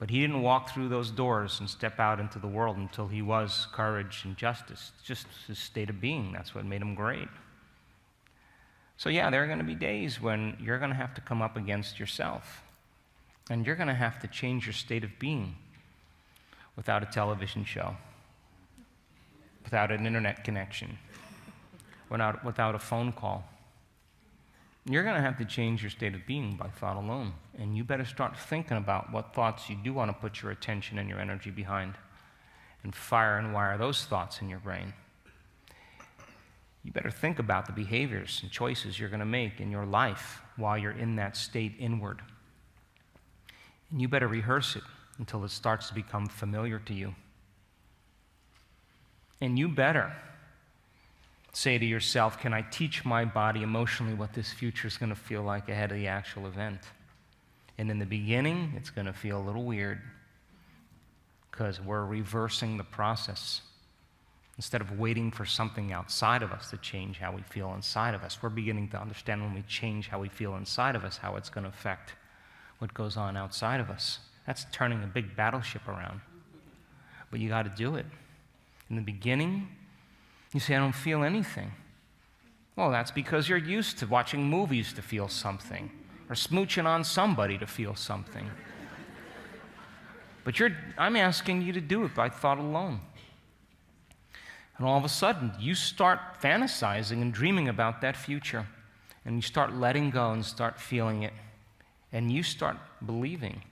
But he didn't walk through those doors and step out into the world until he was courage and justice. Just his state of being. That's what made him great. So yeah, there are going to be days when you're going to have to come up against yourself. And you're going to have to change your state of being without a television show, without an internet connection, without a phone call. You're going to have to change your state of being by thought alone. And you better start thinking about what thoughts you do want to put your attention and your energy behind, and fire and wire those thoughts in your brain. You better think about the behaviors and choices you're going to make in your life while you're in that state inward. And you better rehearse it until it starts to become familiar to you. And you better say to yourself, can I teach my body emotionally what this future is going to feel like ahead of the actual event? And in the beginning, it's going to feel a little weird because we're reversing the process. Instead of waiting for something outside of us to change how we feel inside of us, we're beginning to understand when we change how we feel inside of us, how it's going to affect what goes on outside of us. That's turning a big battleship around. But you got to do it. In the beginning, you say, I don't feel anything. Well, that's because you're used to watching movies to feel something, or smooching on somebody to feel something. But I'm asking you to do it by thought alone. And all of a sudden, you start fantasizing and dreaming about that future. And you start letting go and start feeling it. And you start believing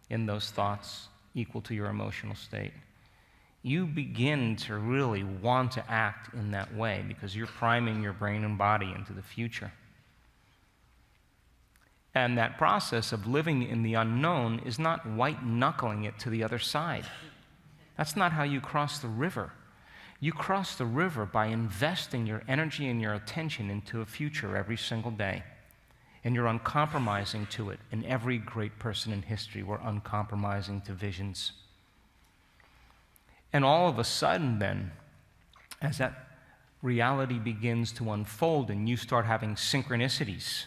in those thoughts equal to your emotional state. You begin to really want to act in that way because you're priming your brain and body into the future. And that process of living in the unknown is not white-knuckling it to the other side. That's not how you cross the river. You cross the river by investing your energy and your attention into a future every single day. And you're uncompromising to it. And every great person in history were uncompromising to visions. And all of a sudden then, as that reality begins to unfold and you start having synchronicities,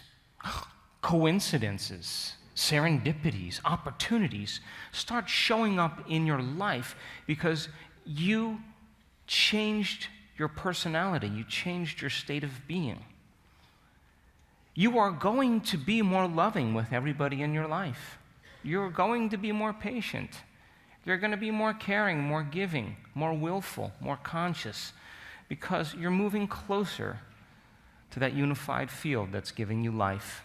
coincidences, serendipities, opportunities start showing up in your life because you changed your personality, you changed your state of being. You are going to be more loving with everybody in your life. You're going to be more patient. You're going to be more caring, more giving, more willful, more conscious, because you're moving closer to that unified field that's giving you life.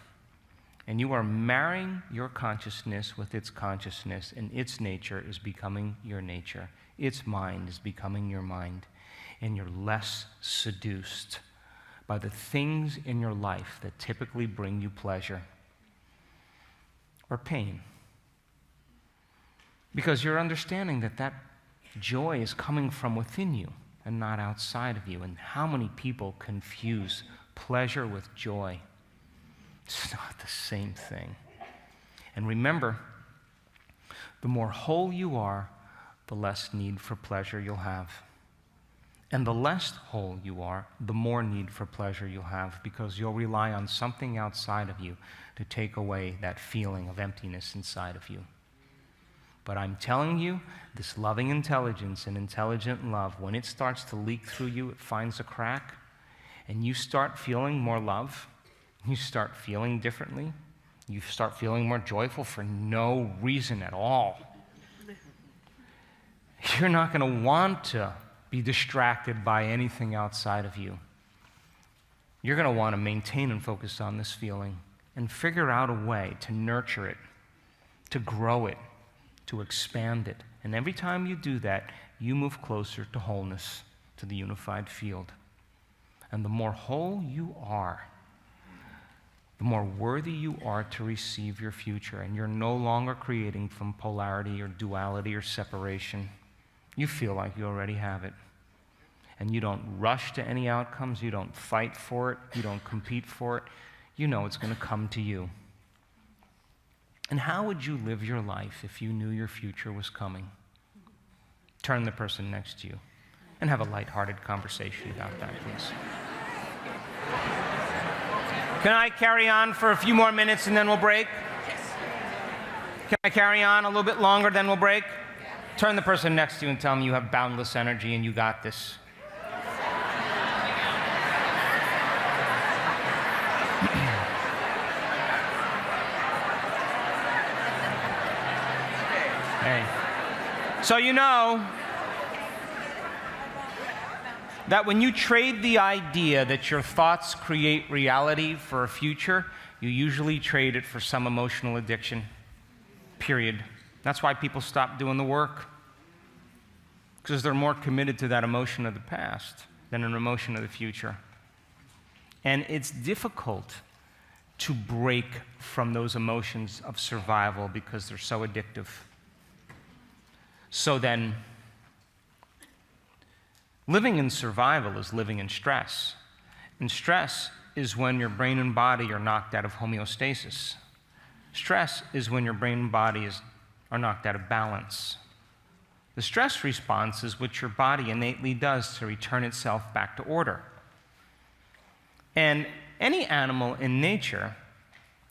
And you are marrying your consciousness with its consciousness, and its nature is becoming your nature. Its mind is becoming your mind. And you're less seduced by the things in your life that typically bring you pleasure or pain. Because you're understanding that that joy is coming from within you and not outside of you. And how many people confuse pleasure with joy? It's not the same thing. And remember, the more whole you are, the less need for pleasure you'll have. And the less whole you are, the more need for pleasure you'll have, because you'll rely on something outside of you to take away that feeling of emptiness inside of you. But I'm telling you, this loving intelligence and intelligent love, when it starts to leak through you, it finds a crack, and you start feeling more love, you start feeling differently, you start feeling more joyful for no reason at all. You're not going to want to be distracted by anything outside of you. You're going to want to maintain and focus on this feeling and figure out a way to nurture it, to grow it, to expand it. And every time you do that, you move closer to wholeness, to the unified field. And the more whole you are, the more worthy you are to receive your future. And you're no longer creating from polarity or duality or separation. You feel like you already have it. And you don't rush to any outcomes. You don't fight for it. You don't compete for it. You know it's going to come to you. And how would you live your life if you knew your future was coming? Turn the person next to you and have a lighthearted conversation about that, please. Can I carry on for a few more minutes and then we'll break? Can I carry on a little bit longer, then we'll break? Turn the person next to you and tell them you have boundless energy and you got this. Hey. So you know that when you trade the idea that your thoughts create reality for a future, you usually trade it for some emotional addiction, period. That's why people stop doing the work, because they're more committed to that emotion of the past than an emotion of the future. And it's difficult to break from those emotions of survival because they're so addictive. So then, living in survival is living in stress. And stress is when your brain and body are knocked out of homeostasis. Stress is when your brain and body are knocked out of balance. The stress response is what your body innately does to return itself back to order. And any animal in nature,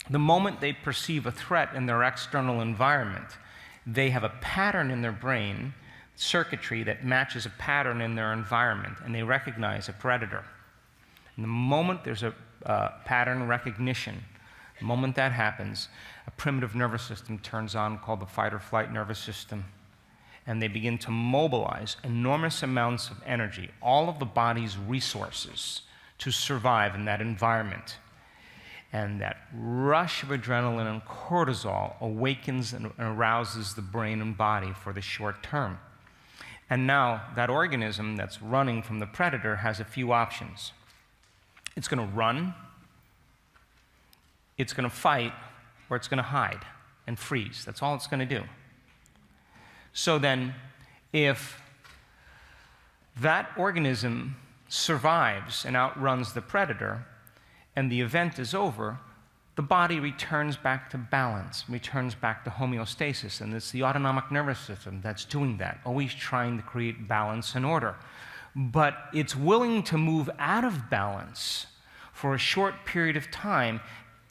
the moment they perceive a threat in their external environment, they have a pattern in their brain, circuitry that matches a pattern in their environment, and they recognize a predator. And the moment there's a pattern recognition, the moment that happens, a primitive nervous system turns on called the fight or flight nervous system, and they begin to mobilize enormous amounts of energy, all of the body's resources, to survive in that environment. And that rush of adrenaline and cortisol awakens and arouses the brain and body for the short term. And now that organism that's running from the predator has a few options. It's going to run, it's going to fight, or it's going to hide and freeze. That's all it's going to do. So then, if that organism survives and outruns the predator, and the event is over, the body returns back to balance, returns back to homeostasis, and it's the autonomic nervous system that's doing that, always trying to create balance and order. But it's willing to move out of balance for a short period of time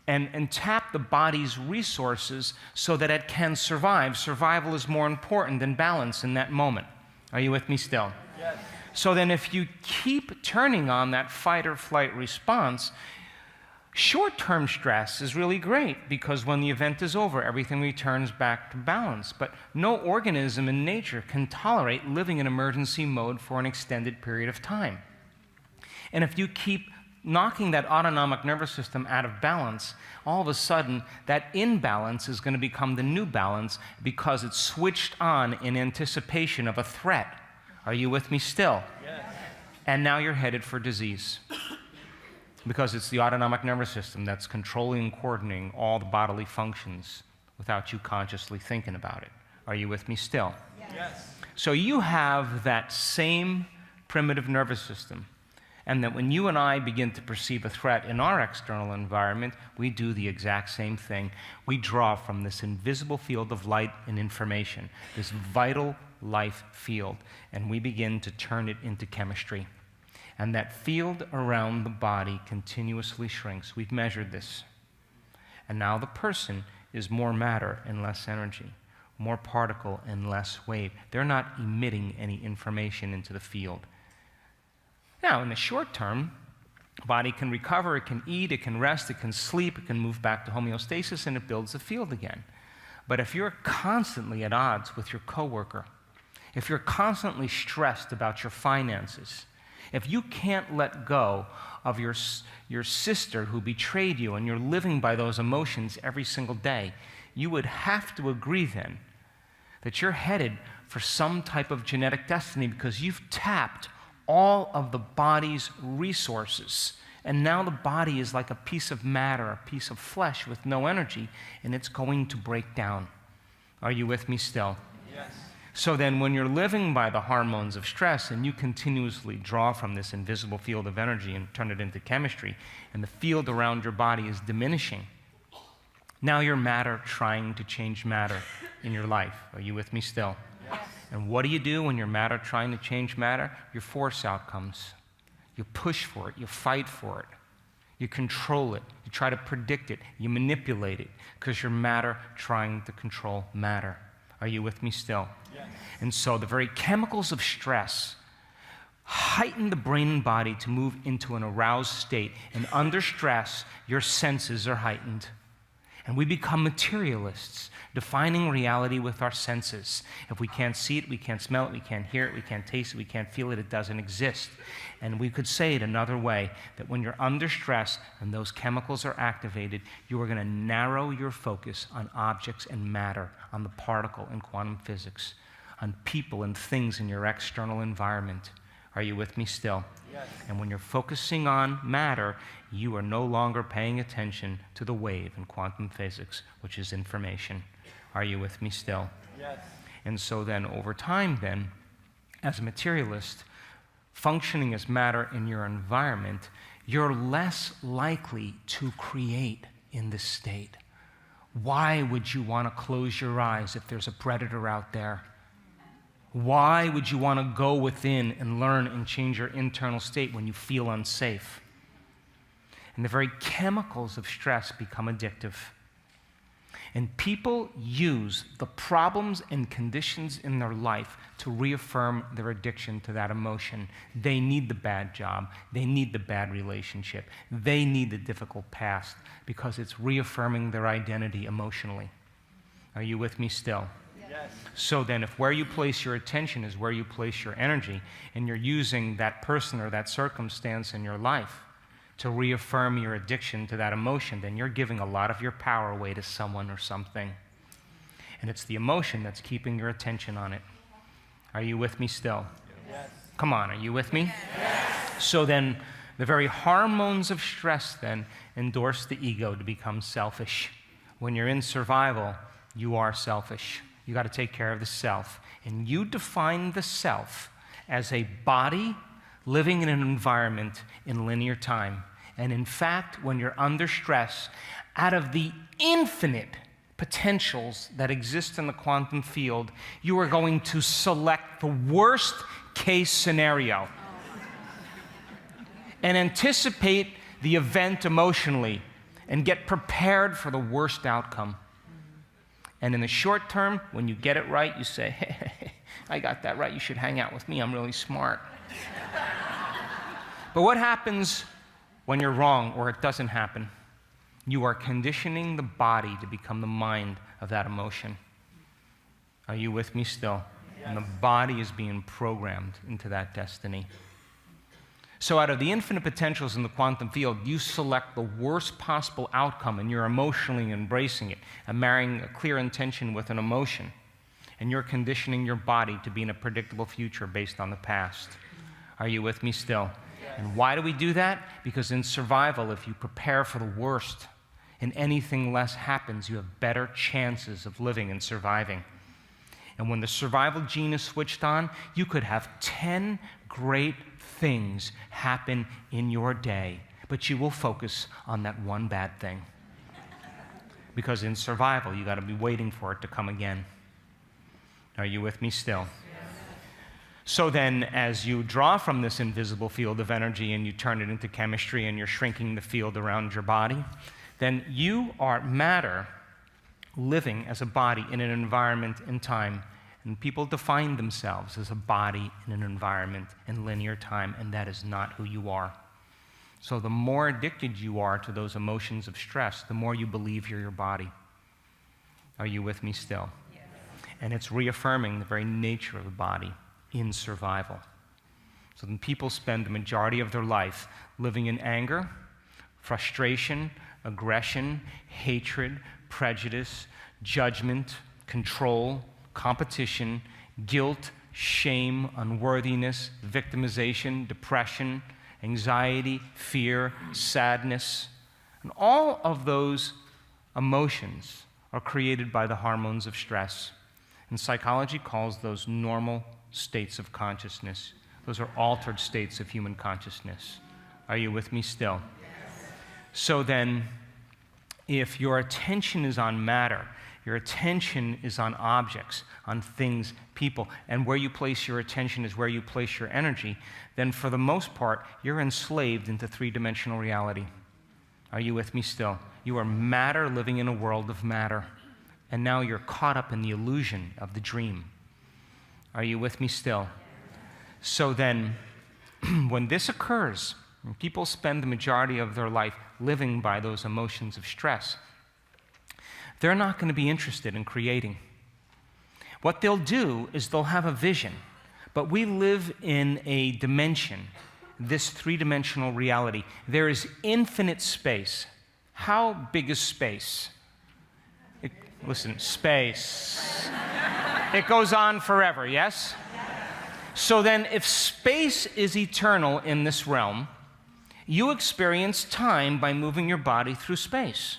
and tap the body's resources so that it can survive. Survival is more important than balance in that moment. Are you with me still? Yes. So then if you keep turning on that fight or flight response, short-term stress is really great because when the event is over, everything returns back to balance. But no organism in nature can tolerate living in emergency mode for an extended period of time. And if you keep knocking that autonomic nervous system out of balance, all of a sudden, that imbalance is going to become the new balance because it's switched on in anticipation of a threat. Are you with me still? Yes. And now you're headed for disease. Because it's the autonomic nervous system that's controlling and coordinating all the bodily functions without you consciously thinking about it. Are you with me still? Yes. So you have that same primitive nervous system, and that when you and I begin to perceive a threat in our external environment, we do the exact same thing. We draw from this invisible field of light and information, this vital life field, and we begin to turn it into chemistry. And that field around the body continuously shrinks. We've measured this. And now the person is more matter and less energy, more particle and less wave. They're not emitting any information into the field. Now, in the short term, the body can recover, it can eat, it can rest, it can sleep, it can move back to homeostasis, and it builds the field again. But if you're constantly at odds with your coworker, if you're constantly stressed about your finances, if you can't let go of your sister who betrayed you and you're living by those emotions every single day, you would have to agree then that you're headed for some type of genetic destiny because you've tapped all of the body's resources. And now the body is like a piece of matter, a piece of flesh with no energy, and it's going to break down. Are you with me still? Yes. So then when you're living by the hormones of stress and you continuously draw from this invisible field of energy and turn it into chemistry, and the field around your body is diminishing, now you're matter trying to change matter in your life. Are you with me still? Yes. And what do you do when you're matter trying to change matter? You force outcomes. You push for it. You fight for it. You control it. You try to predict it. You manipulate it because you're matter trying to control matter. Are you with me still? Yes. And so the very chemicals of stress heighten the brain and body to move into an aroused state. And under stress, your senses are heightened. And we become materialists, defining reality with our senses. If we can't see it, we can't smell it, we can't hear it, we can't taste it, we can't feel it, it doesn't exist. And we could say it another way, that when you're under stress and those chemicals are activated, you are going to narrow your focus on objects and matter, on the particle in quantum physics, on people and things in your external environment. Are you with me still? Yes. And when you're focusing on matter, you are no longer paying attention to the wave in quantum physics, which is information. Are you with me still? Yes. And so then, over time then, as a materialist, functioning as matter in your environment, you're less likely to create in this state. Why would you want to close your eyes if there's a predator out there? Why would you want to go within and learn and change your internal state when you feel unsafe? And the very chemicals of stress become addictive. And people use the problems and conditions in their life to reaffirm their addiction to that emotion. They need the bad job. They need the bad relationship. They need the difficult past because it's reaffirming their identity emotionally. Are you with me still? Yes. So then if where you place your attention is where you place your energy, and you're using that person or that circumstance in your life to reaffirm your addiction to that emotion, then you're giving a lot of your power away to someone or something. And it's the emotion that's keeping your attention on it. Are you with me still? Yes. Come on, are you with me? Yes. So then the very hormones of stress then endorse the ego to become selfish. When you're in survival, you are selfish. You got to take care of the self. And you define the self as a body living in an environment in linear time. And in fact, when you're under stress, out of the infinite potentials that exist in the quantum field, you are going to select the worst case scenario and anticipate the event emotionally and get prepared for the worst outcome. And in the short term, when you get it right, you say, hey, I got that right. You should hang out with me. I'm really smart. But what happens when you're wrong or it doesn't happen? You are conditioning the body to become the mind of that emotion. Are you with me still? Yes. And the body is being programmed into that destiny. So out of the infinite potentials in the quantum field, you select the worst possible outcome, and you're emotionally embracing it and marrying a clear intention with an emotion. And you're conditioning your body to be in a predictable future based on the past. Are you with me still? Yes. And why do we do that? Because in survival, if you prepare for the worst and anything less happens, you have better chances of living and surviving. And when the survival gene is switched on, you could have 10 great things happen in your day, but you will focus on that one bad thing. Because in survival, you got to be waiting for it to come again. Are you with me still? Yes. So then, as you draw from this invisible field of energy and you turn it into chemistry and you're shrinking the field around your body, then you are matter living as a body in an environment in time. And people define themselves as a body in an environment in linear time, and that is not who you are. So the more addicted you are to those emotions of stress, the more you believe you're your body. Are you with me still? Yes. And it's reaffirming the very nature of the body in survival. So then people spend the majority of their life living in anger, frustration, aggression, hatred, prejudice, judgment, control, competition, guilt, shame, unworthiness, victimization, depression, anxiety, fear, sadness. And all of those emotions are created by the hormones of stress. And psychology calls those normal states of consciousness. Those are altered states of human consciousness. Are you with me still? Yes. So then, if your attention is on matter, your attention is on objects, on things, people, and where you place your attention is where you place your energy, then for the most part, you're enslaved into three-dimensional reality. Are you with me still? You are matter living in a world of matter, and now you're caught up in the illusion of the dream. Are you with me still? So then, when this occurs, and people spend the majority of their life living by those emotions of stress, they're not going to be interested in creating. What they'll do is they'll have a vision, but we live in a dimension, this three-dimensional reality. There is infinite space. How big is space? Listen, space. It goes on forever, yes? So then, if space is eternal in this realm, you experience time by moving your body through space.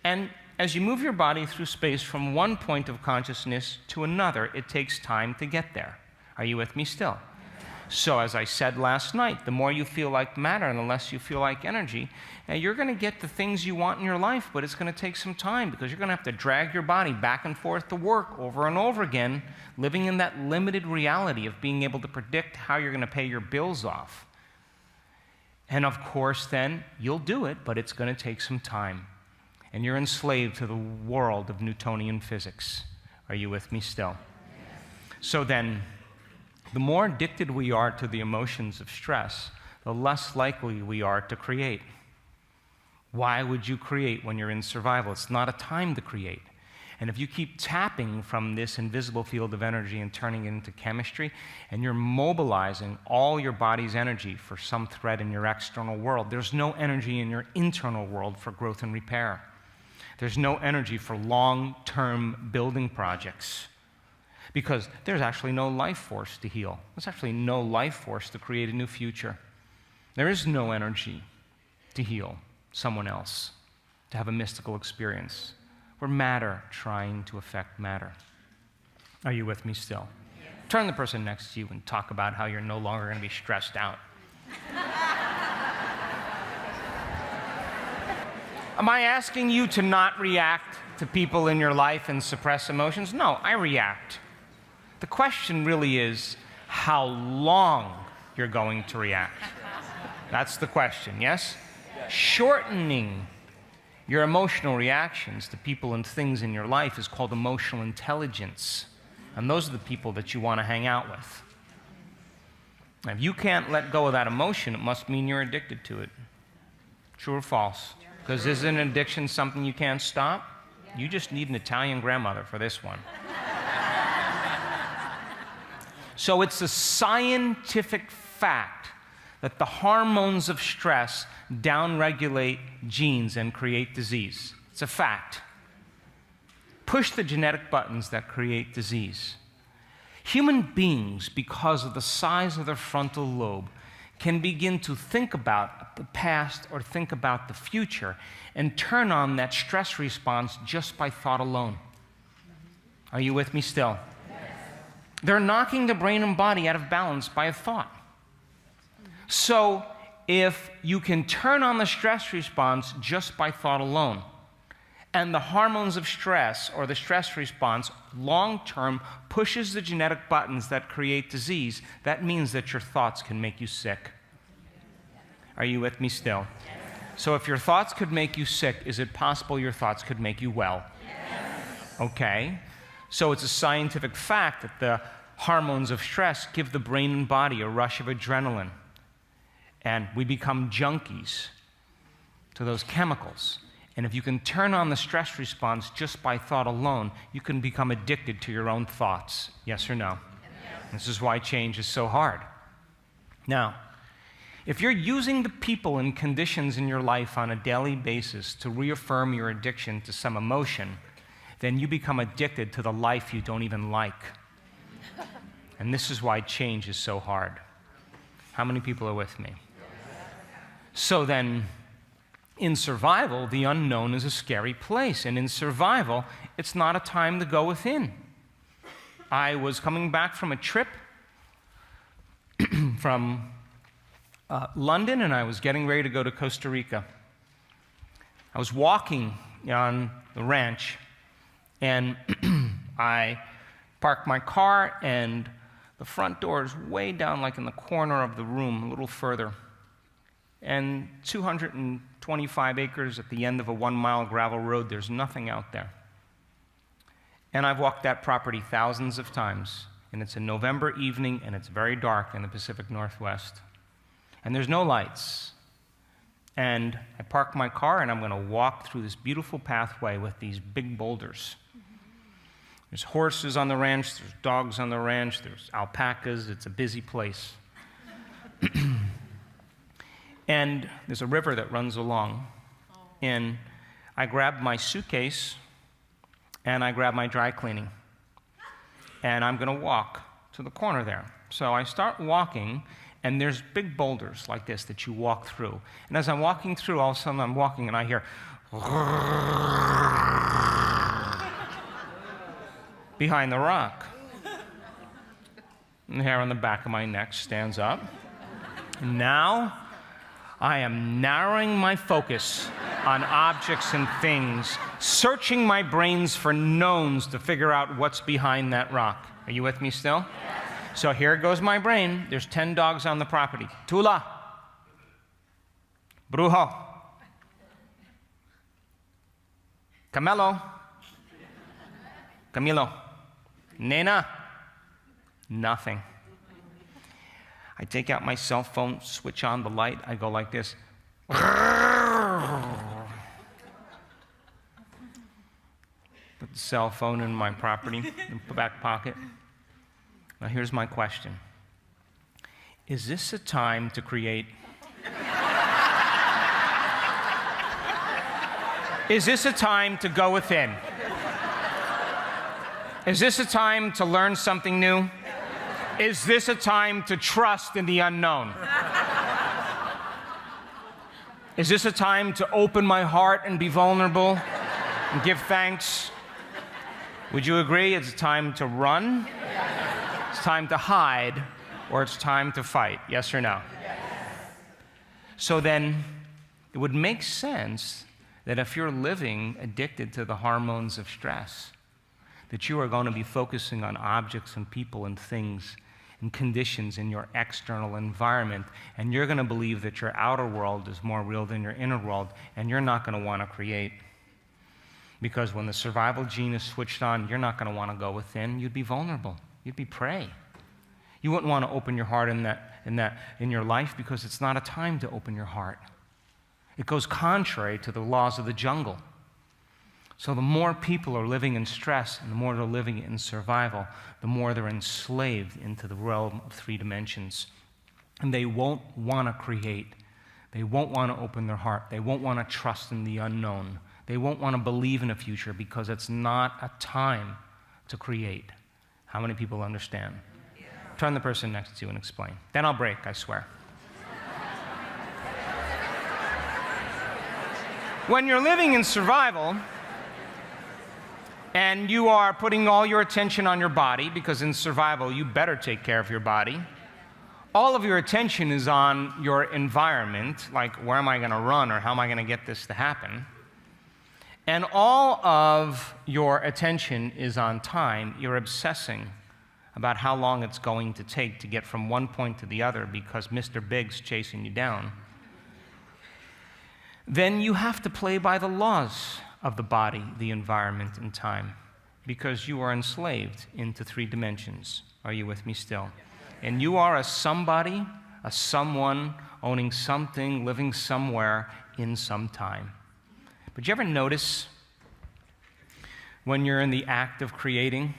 And as you move your body through space from one point of consciousness to another, it takes time to get there. Are you with me still? So as I said last night, the more you feel like matter and the less you feel like energy, you're going to get the things you want in your life, but it's going to take some time because you're going to have to drag your body back and forth to work over and over again, living in that limited reality of being able to predict how you're going to pay your bills off. And of course, then, you'll do it, but it's going to take some time. And you're enslaved to the world of Newtonian physics. Are you with me still? So then, the more addicted we are to the emotions of stress, the less likely we are to create. Why would you create when you're in survival? It's not a time to create. And if you keep tapping from this invisible field of energy and turning it into chemistry, and you're mobilizing all your body's energy for some threat in your external world, there's no energy in your internal world for growth and repair. There's no energy for long-term building projects because there's actually no life force to heal. There's actually no life force to create a new future. There is no energy to heal someone else, to have a mystical experience. We're matter trying to affect matter. Are you with me still? Yes. Turn the person next to you and talk about how you're no longer going to be stressed out. Am I asking you to not react to people in your life and suppress emotions? No, I react. The question really is how long you're going to react. That's the question, yes? Shortening your emotional reactions to people and things in your life is called emotional intelligence. And those are the people that you want to hang out with. Now, if you can't let go of that emotion, it must mean you're addicted to it. True or false? Because isn't addiction something you can't stop? You just need an Italian grandmother for this one. So it's a scientific fact that the hormones of stress downregulate genes and create disease. It's a fact. Push the genetic buttons that create disease. Human beings, because of the size of their frontal lobe, can begin to think about the past or think about the future and turn on that stress response just by thought alone. Are you with me still? Yes. They're knocking the brain and body out of balance by a thought. So if you can turn on the stress response just by thought alone, and the hormones of stress or the stress response long-term pushes the genetic buttons that create disease, that means that your thoughts can make you sick. Are you with me still? Yes. So if your thoughts could make you sick, is it possible your thoughts could make you well? Yes. Okay. So it's a scientific fact that the hormones of stress give the brain and body a rush of adrenaline. And we become junkies to those chemicals. And if you can turn on the stress response just by thought alone, you can become addicted to your own thoughts. Yes or no? Yes. This is why change is so hard. Now, if you're using the people and conditions in your life on a daily basis to reaffirm your addiction to some emotion, then you become addicted to the life you don't even like. And this is why change is so hard. How many people are with me? So then, in survival, the unknown is a scary place. And in survival, it's not a time to go within. I was coming back from a trip from London, and I was getting ready to go to Costa Rica. I was walking on the ranch, and I parked my car, and the front door is way down, like in the corner of the room, a little further. And 225 acres at the end of a 1-mile gravel road, there's nothing out there. And I've walked that property thousands of times, and it's a November evening, and it's very dark in the Pacific Northwest. And there's no lights. And I park my car, and I'm going to walk through this beautiful pathway with these big boulders. There's horses on the ranch, there's dogs on the ranch, there's alpacas, it's a busy place. And there's a river that runs along. And I grabbed my suitcase, and I grabbed my dry cleaning. And I'm going to walk to the corner there. So I start walking, and there's big boulders like this that you walk through. And as I'm walking through, all of a sudden I'm walking, and I hear behind the rock. And the hair on the back of my neck stands up. And now I am narrowing my focus on objects and things, searching my brains for knowns to figure out what's behind that rock. Are you with me still? Yes. So here goes my brain. There's 10 dogs on the property. Tula. Brujo. Camelo. Camilo. Nena. Nothing. I take out my cell phone, switch on the light, I go like this. Put the cell phone in my property, in the back pocket. Now here's my question. Is this a time to create? Is this a time to go within? Is this a time to learn something new? Is this a time to trust in the unknown? Is this a time to open my heart and be vulnerable and give thanks? Would you agree it's time to run, it's time to hide, or it's time to fight? Yes or no? Yes. So then, it would make sense that if you're living addicted to the hormones of stress, that you are going to be focusing on objects and people and things and conditions in your external environment, and you're going to believe that your outer world is more real than your inner world, and you're not going to want to create. Because when the survival gene is switched on, you're not going to want to go within. You'd be vulnerable. You'd be prey. You wouldn't want to open your heart in your life, because it's not a time to open your heart. It goes contrary to the laws of the jungle. So the more people are living in stress and the more they're living in survival, the more they're enslaved into the realm of 3 dimensions. And they won't want to create. They won't want to open their heart. They won't want to trust in the unknown. They won't want to believe in a future because it's not a time to create. How many people understand? Yeah. Turn the person next to you and explain. Then I'll break, I swear. When you're living in survival, and you are putting all your attention on your body, because in survival you better take care of your body, all of your attention is on your environment, like where am I going to run or how am I going to get this to happen, and all of your attention is on time. You're obsessing about how long it's going to take to get from one point to the other because Mr. Big's chasing you down. Then you have to play by the laws of the body, the environment, and time, because you are enslaved into 3 dimensions. Are you with me still? And you are a somebody, a someone, owning something, living somewhere in some time. But you ever notice when you're in the act of creating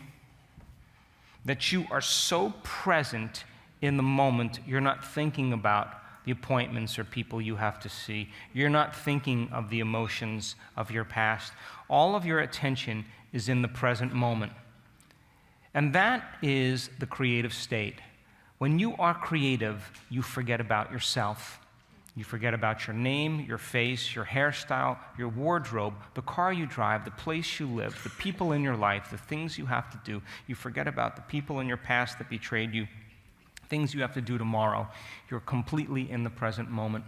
that you are so present in the moment, you're not thinking about the appointments or people you have to see. You're not thinking of the emotions of your past. All of your attention is in the present moment. And that is the creative state. When you are creative, you forget about yourself. You forget about your name, your face, your hairstyle, your wardrobe, the car you drive, the place you live, the people in your life, the things you have to do. You forget about the people in your past that betrayed you, things you have to do tomorrow. You're completely in the present moment.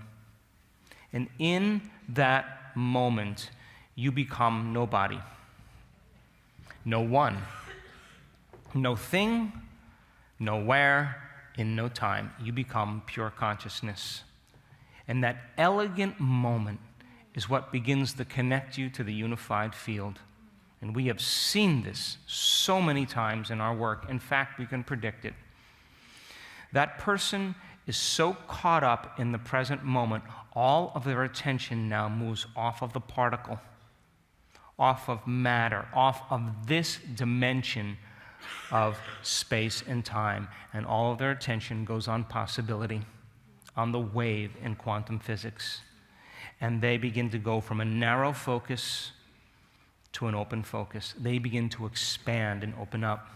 And in that moment, you become nobody. No one. No thing, nowhere, in no time. You become pure consciousness. And that elegant moment is what begins to connect you to the unified field. And we have seen this so many times in our work. In fact, we can predict it. That person is so caught up in the present moment, all of their attention now moves off of the particle, off of matter, off of this dimension of space and time, and all of their attention goes on possibility, on the wave in quantum physics. And they begin to go from a narrow focus to an open focus. They begin to expand and open up.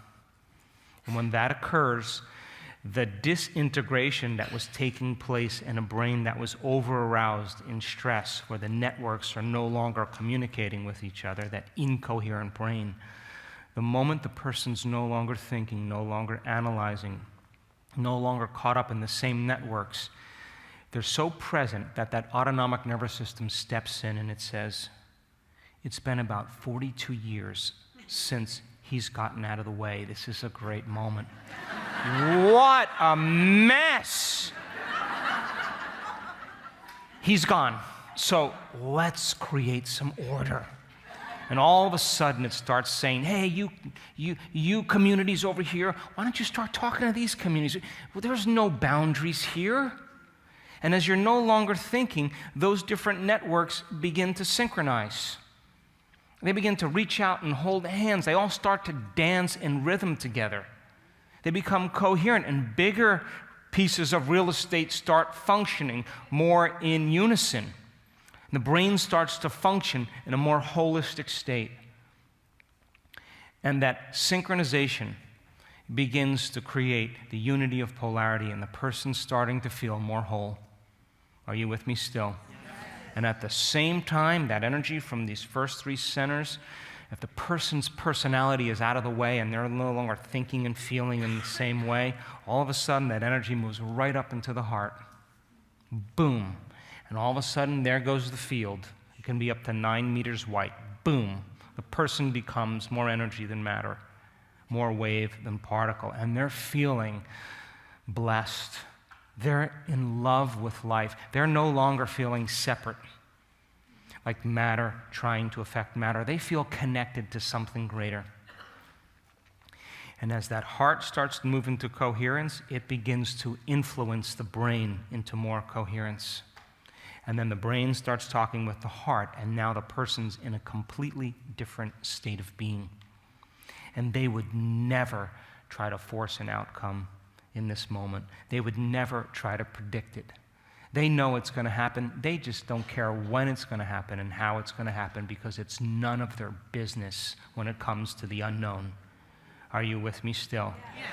And when that occurs, the disintegration that was taking place in a brain that was over-aroused in stress, where the networks are no longer communicating with each other, that incoherent brain, the moment the person's no longer thinking, no longer analyzing, no longer caught up in the same networks, they're so present that that autonomic nervous system steps in and it says, it's been about 42 years since he's gotten out of the way. This is a great moment. What a mess! He's gone. So let's create some order. And all of a sudden it starts saying, hey, you communities over here, why don't you start talking to these communities? Well, there's no boundaries here. And as you're no longer thinking, those different networks begin to synchronize. They begin to reach out and hold hands. They all start to dance in rhythm together. They become coherent, and bigger pieces of real estate start functioning more in unison. The brain starts to function in a more holistic state. And that synchronization begins to create the unity of polarity, and the person's starting to feel more whole. Are you with me still? And at the same time, that energy from these first 3 centers, if the person's personality is out of the way and they're no longer thinking and feeling in the same way, all of a sudden that energy moves right up into the heart. Boom. And all of a sudden, there goes the field. It can be up to 9 meters wide. Boom. The person becomes more energy than matter, more wave than particle, and they're feeling blessed. They're in love with life. They're no longer feeling separate, like matter trying to affect matter. They feel connected to something greater. And as that heart starts to move into coherence, it begins to influence the brain into more coherence. And then the brain starts talking with the heart, and now the person's in a completely different state of being. And they would never try to force an outcome. in this moment. They would never try to predict it. They know it's going to happen. They just don't care when it's going to happen and how it's going to happen, because it's none of their business when it comes to the unknown. Are you with me still? Yes.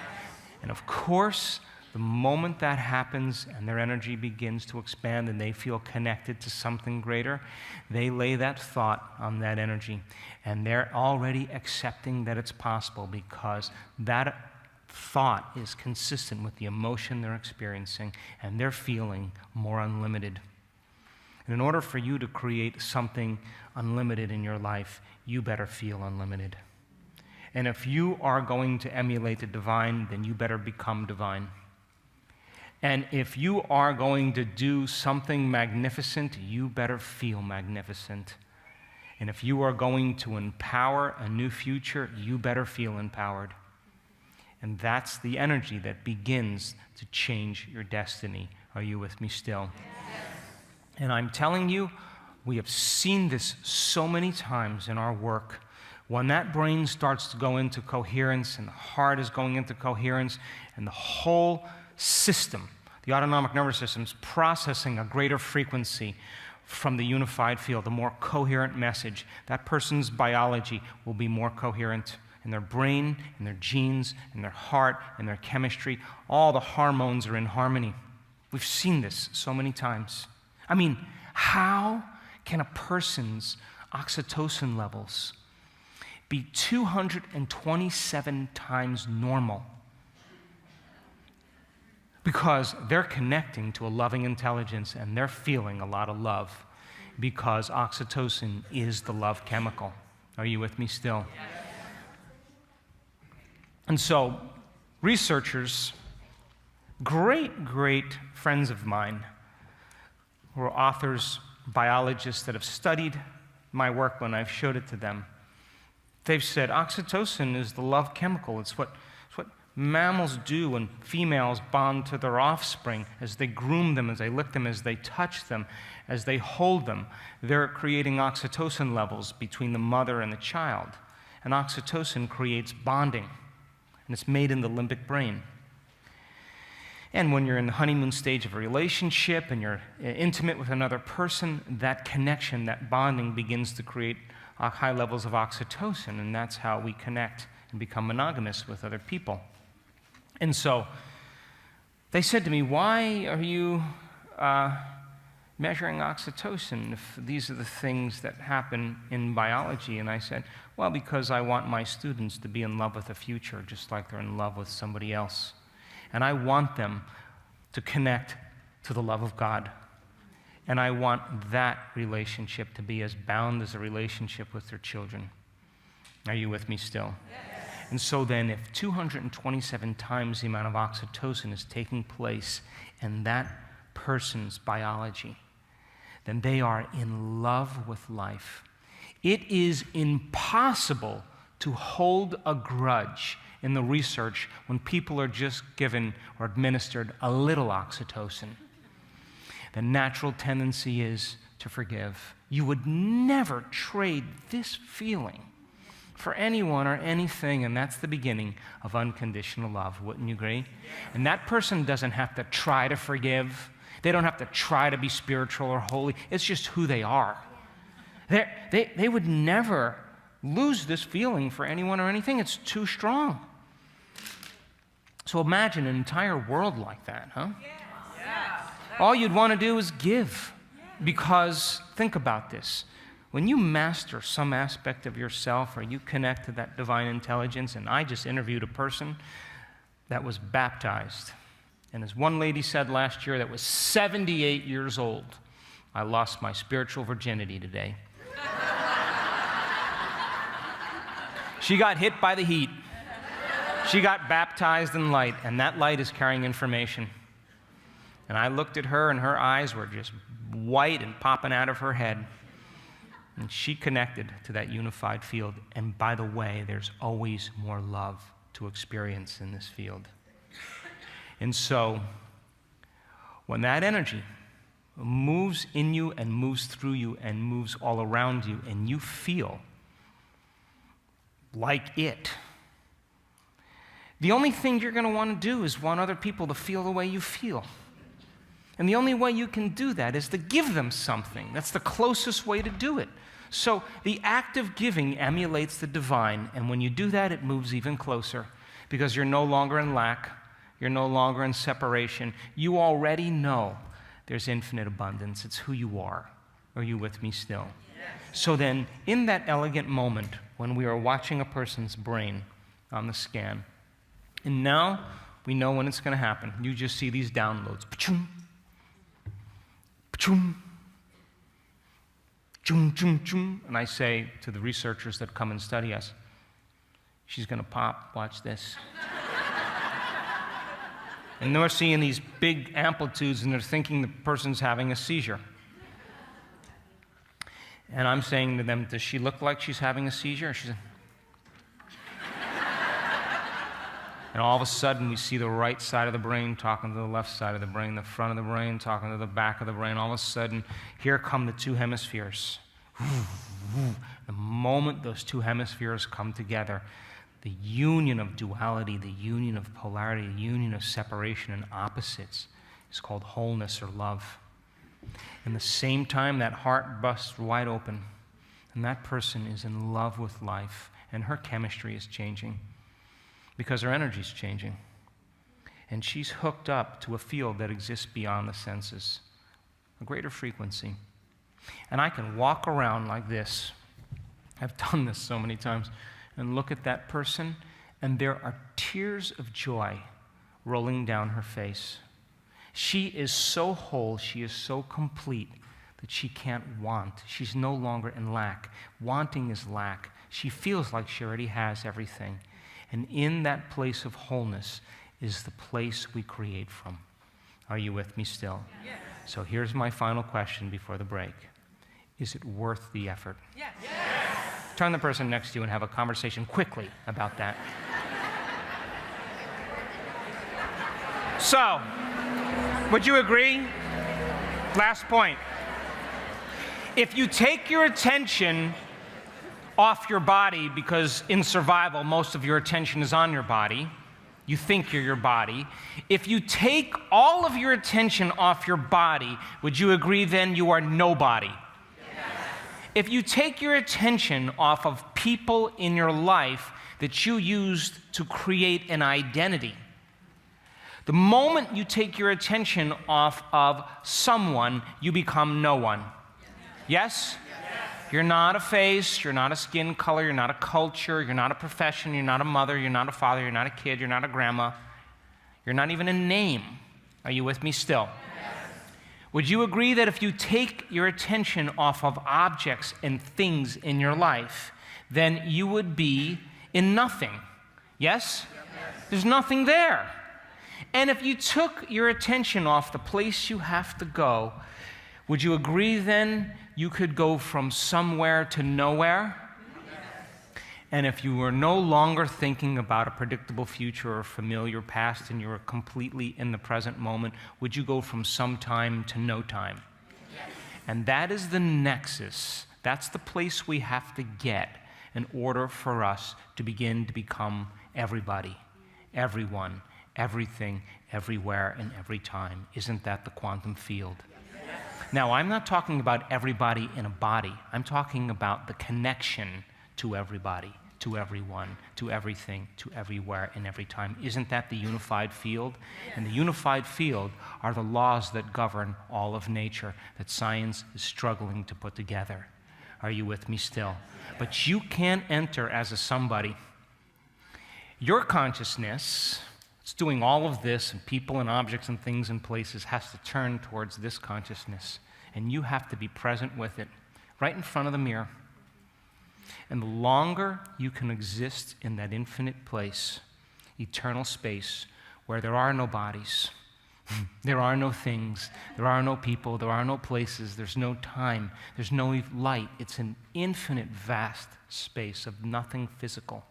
And of course, the moment that happens and their energy begins to expand and they feel connected to something greater, they lay that thought on that energy, and they're already accepting that it's possible, because that thought is consistent with the emotion they're experiencing, and they're feeling more unlimited. And in order for you to create something unlimited in your life, you better feel unlimited. And if you are going to emulate the divine, then you better become divine. And if you are going to do something magnificent, you better feel magnificent. And if you are going to empower a new future, you better feel empowered. And that's the energy that begins to change your destiny. Are you with me still? Yes. And I'm telling you, we have seen this so many times in our work. When that brain starts to go into coherence, and the heart is going into coherence, and the whole system, the autonomic nervous system, is processing a greater frequency from the unified field, a more coherent message, that person's biology will be more coherent. In their brain, in their genes, in their heart, in their chemistry, all the hormones are in harmony. We've seen this so many times. I mean, how can a person's oxytocin levels be 227 times normal? Because they're connecting to a loving intelligence, and they're feeling a lot of love, because oxytocin is the love chemical. Are you with me still? Yes. And so, researchers, great friends of mine, who are authors, biologists that have studied my work when I've showed it to them, they've said oxytocin is the love chemical. It's what mammals do when females bond to their offspring, as they groom them, as they lick them, as they touch them, as they hold them. They're creating oxytocin levels between the mother and the child. And oxytocin creates bonding. And it's made in the limbic brain. And when you're in the honeymoon stage of a relationship and you're intimate with another person, that connection, that bonding begins to create high levels of oxytocin, and that's how we connect and become monogamous with other people. And so they said to me, why are you measuring oxytocin if these are the things that happen in biology? And I said, well, because I want my students to be in love with the future just like they're in love with somebody else. And I want them to connect to the love of God. And I want that relationship to be as bound as a relationship with their children. Are you with me still? Yes. And so then, if 227 times the amount of oxytocin is taking place in that person's biology, then they are in love with life. It is impossible to hold a grudge in the research when people are just given or administered a little oxytocin. The natural tendency is to forgive. You would never trade this feeling for anyone or anything, and that's the beginning of unconditional love. Wouldn't you agree? And that person doesn't have to try to forgive. They don't have to try to be spiritual or holy. It's just who they are. They would never lose this feeling for anyone or anything. It's too strong. So imagine an entire world like that, huh? Yes. All you'd want to do is give. Because think about this. When you master some aspect of yourself, or you connect to that divine intelligence, and I just interviewed a person that was baptized. And as one lady said last year that was 78 years old, I lost my spiritual virginity today. She got hit by the heat. She got baptized in light, and that light is carrying information. And I looked at her, and her eyes were just white and popping out of her head. And she connected to that unified field. And by the way, there's always more love to experience in this field. And so, when that energy moves in you and moves through you and moves all around you, and you feel like it, The only thing you're going to want to do is want other people to feel the way you feel. And the only way you can do that is to give them something. That's the closest way to do it. So the act of giving emulates the divine, and when you do that, it moves even closer because you're no longer in lack, you're no longer in separation. You already know there's infinite abundance. It's who you are. Are you with me still? Yes. So then, in that elegant moment when we are watching a person's brain on the scan, and now we know when it's going to happen. You just see these downloads. Pa-choom, pa-choom, choom, choom, choom. And I say to the researchers that come and study us, she's going to pop, watch this. And they're seeing these big amplitudes, and they're thinking the person's having a seizure. And I'm saying to them, does she look like she's having a seizure? She said, and all of a sudden, we see the right side of the brain talking to the left side of the brain, the front of the brain talking to the back of the brain. All of a sudden, here come the two hemispheres. The moment those two hemispheres come together, the union of duality, the union of polarity, the union of separation and opposites is called wholeness or love. In the same time, that heart busts wide open, and that person is in love with life, and her chemistry is changing because her energy is changing. And she's hooked up to a field that exists beyond the senses, a greater frequency. And I can walk around like this. I've done this so many times. And look at that person, and there are tears of joy rolling down her face. She is so whole, she is so complete that she can't want. She's no longer in lack. Wanting is lack. She feels like she already has everything. And in that place of wholeness is the place we create from. Are you with me still? Yes. So here's my final question before the break. Is it worth the effort? Yes. Yes. Turn the person next to you and have a conversation quickly about that. So, would you agree? Last point. If you take your attention off your body, because in survival, most of your attention is on your body, you think you're your body. If you take all of your attention off your body, would you agree then you are nobody? If you take your attention off of people in your life that you used to create an identity, the moment you take your attention off of someone, you become no one. Yes? You're not a face, you're not a skin color, you're not a culture, you're not a profession, you're not a mother, you're not a father, you're not a kid, you're not a grandma, you're not even a name. Are you with me still? Would you agree that if you take your attention off of objects and things in your life, then you would be in nothing? Yes? There's nothing there. And if you took your attention off the place you have to go, would you agree then you could go from somewhere to nowhere? And if you were no longer thinking about a predictable future or familiar past and you were completely in the present moment, would you go from some time to no time? Yes. And that is the nexus. That's the place we have to get in order for us to begin to become everybody, everyone, everything, everywhere, and every time. Isn't that the quantum field? Yes. Now, I'm not talking about everybody in a body. I'm talking about the connection to everybody, to everyone, to everything, to everywhere, and every time. Isn't that the unified field? And the unified field are the laws that govern all of nature that science is struggling to put together. Are you with me still? But you can't enter as a somebody. Your consciousness, it's doing all of this, and people and objects and things and places, has to turn towards this consciousness. And you have to be present with it, right in front of the mirror. And the longer you can exist in that infinite place, eternal space, where there are no bodies, there are no things, there are no people, there are no places, there's no time, there's no light. It's an infinite, vast space of nothing physical,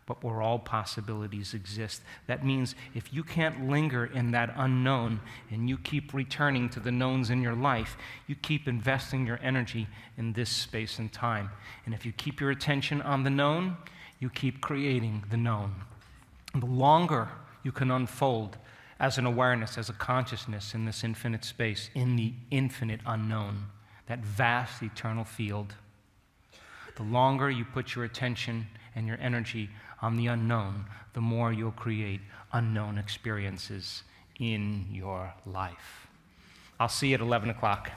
but where all possibilities exist. That means if you can't linger in that unknown and you keep returning to the knowns in your life, you keep investing your energy in this space and time. And if you keep your attention on the known, you keep creating the known. The longer you can unfold as an awareness, as a consciousness in this infinite space, in the infinite unknown, that vast eternal field, the longer you put your attention and your energy on the unknown, the more you'll create unknown experiences in your life. I'll see you at 11 o'clock.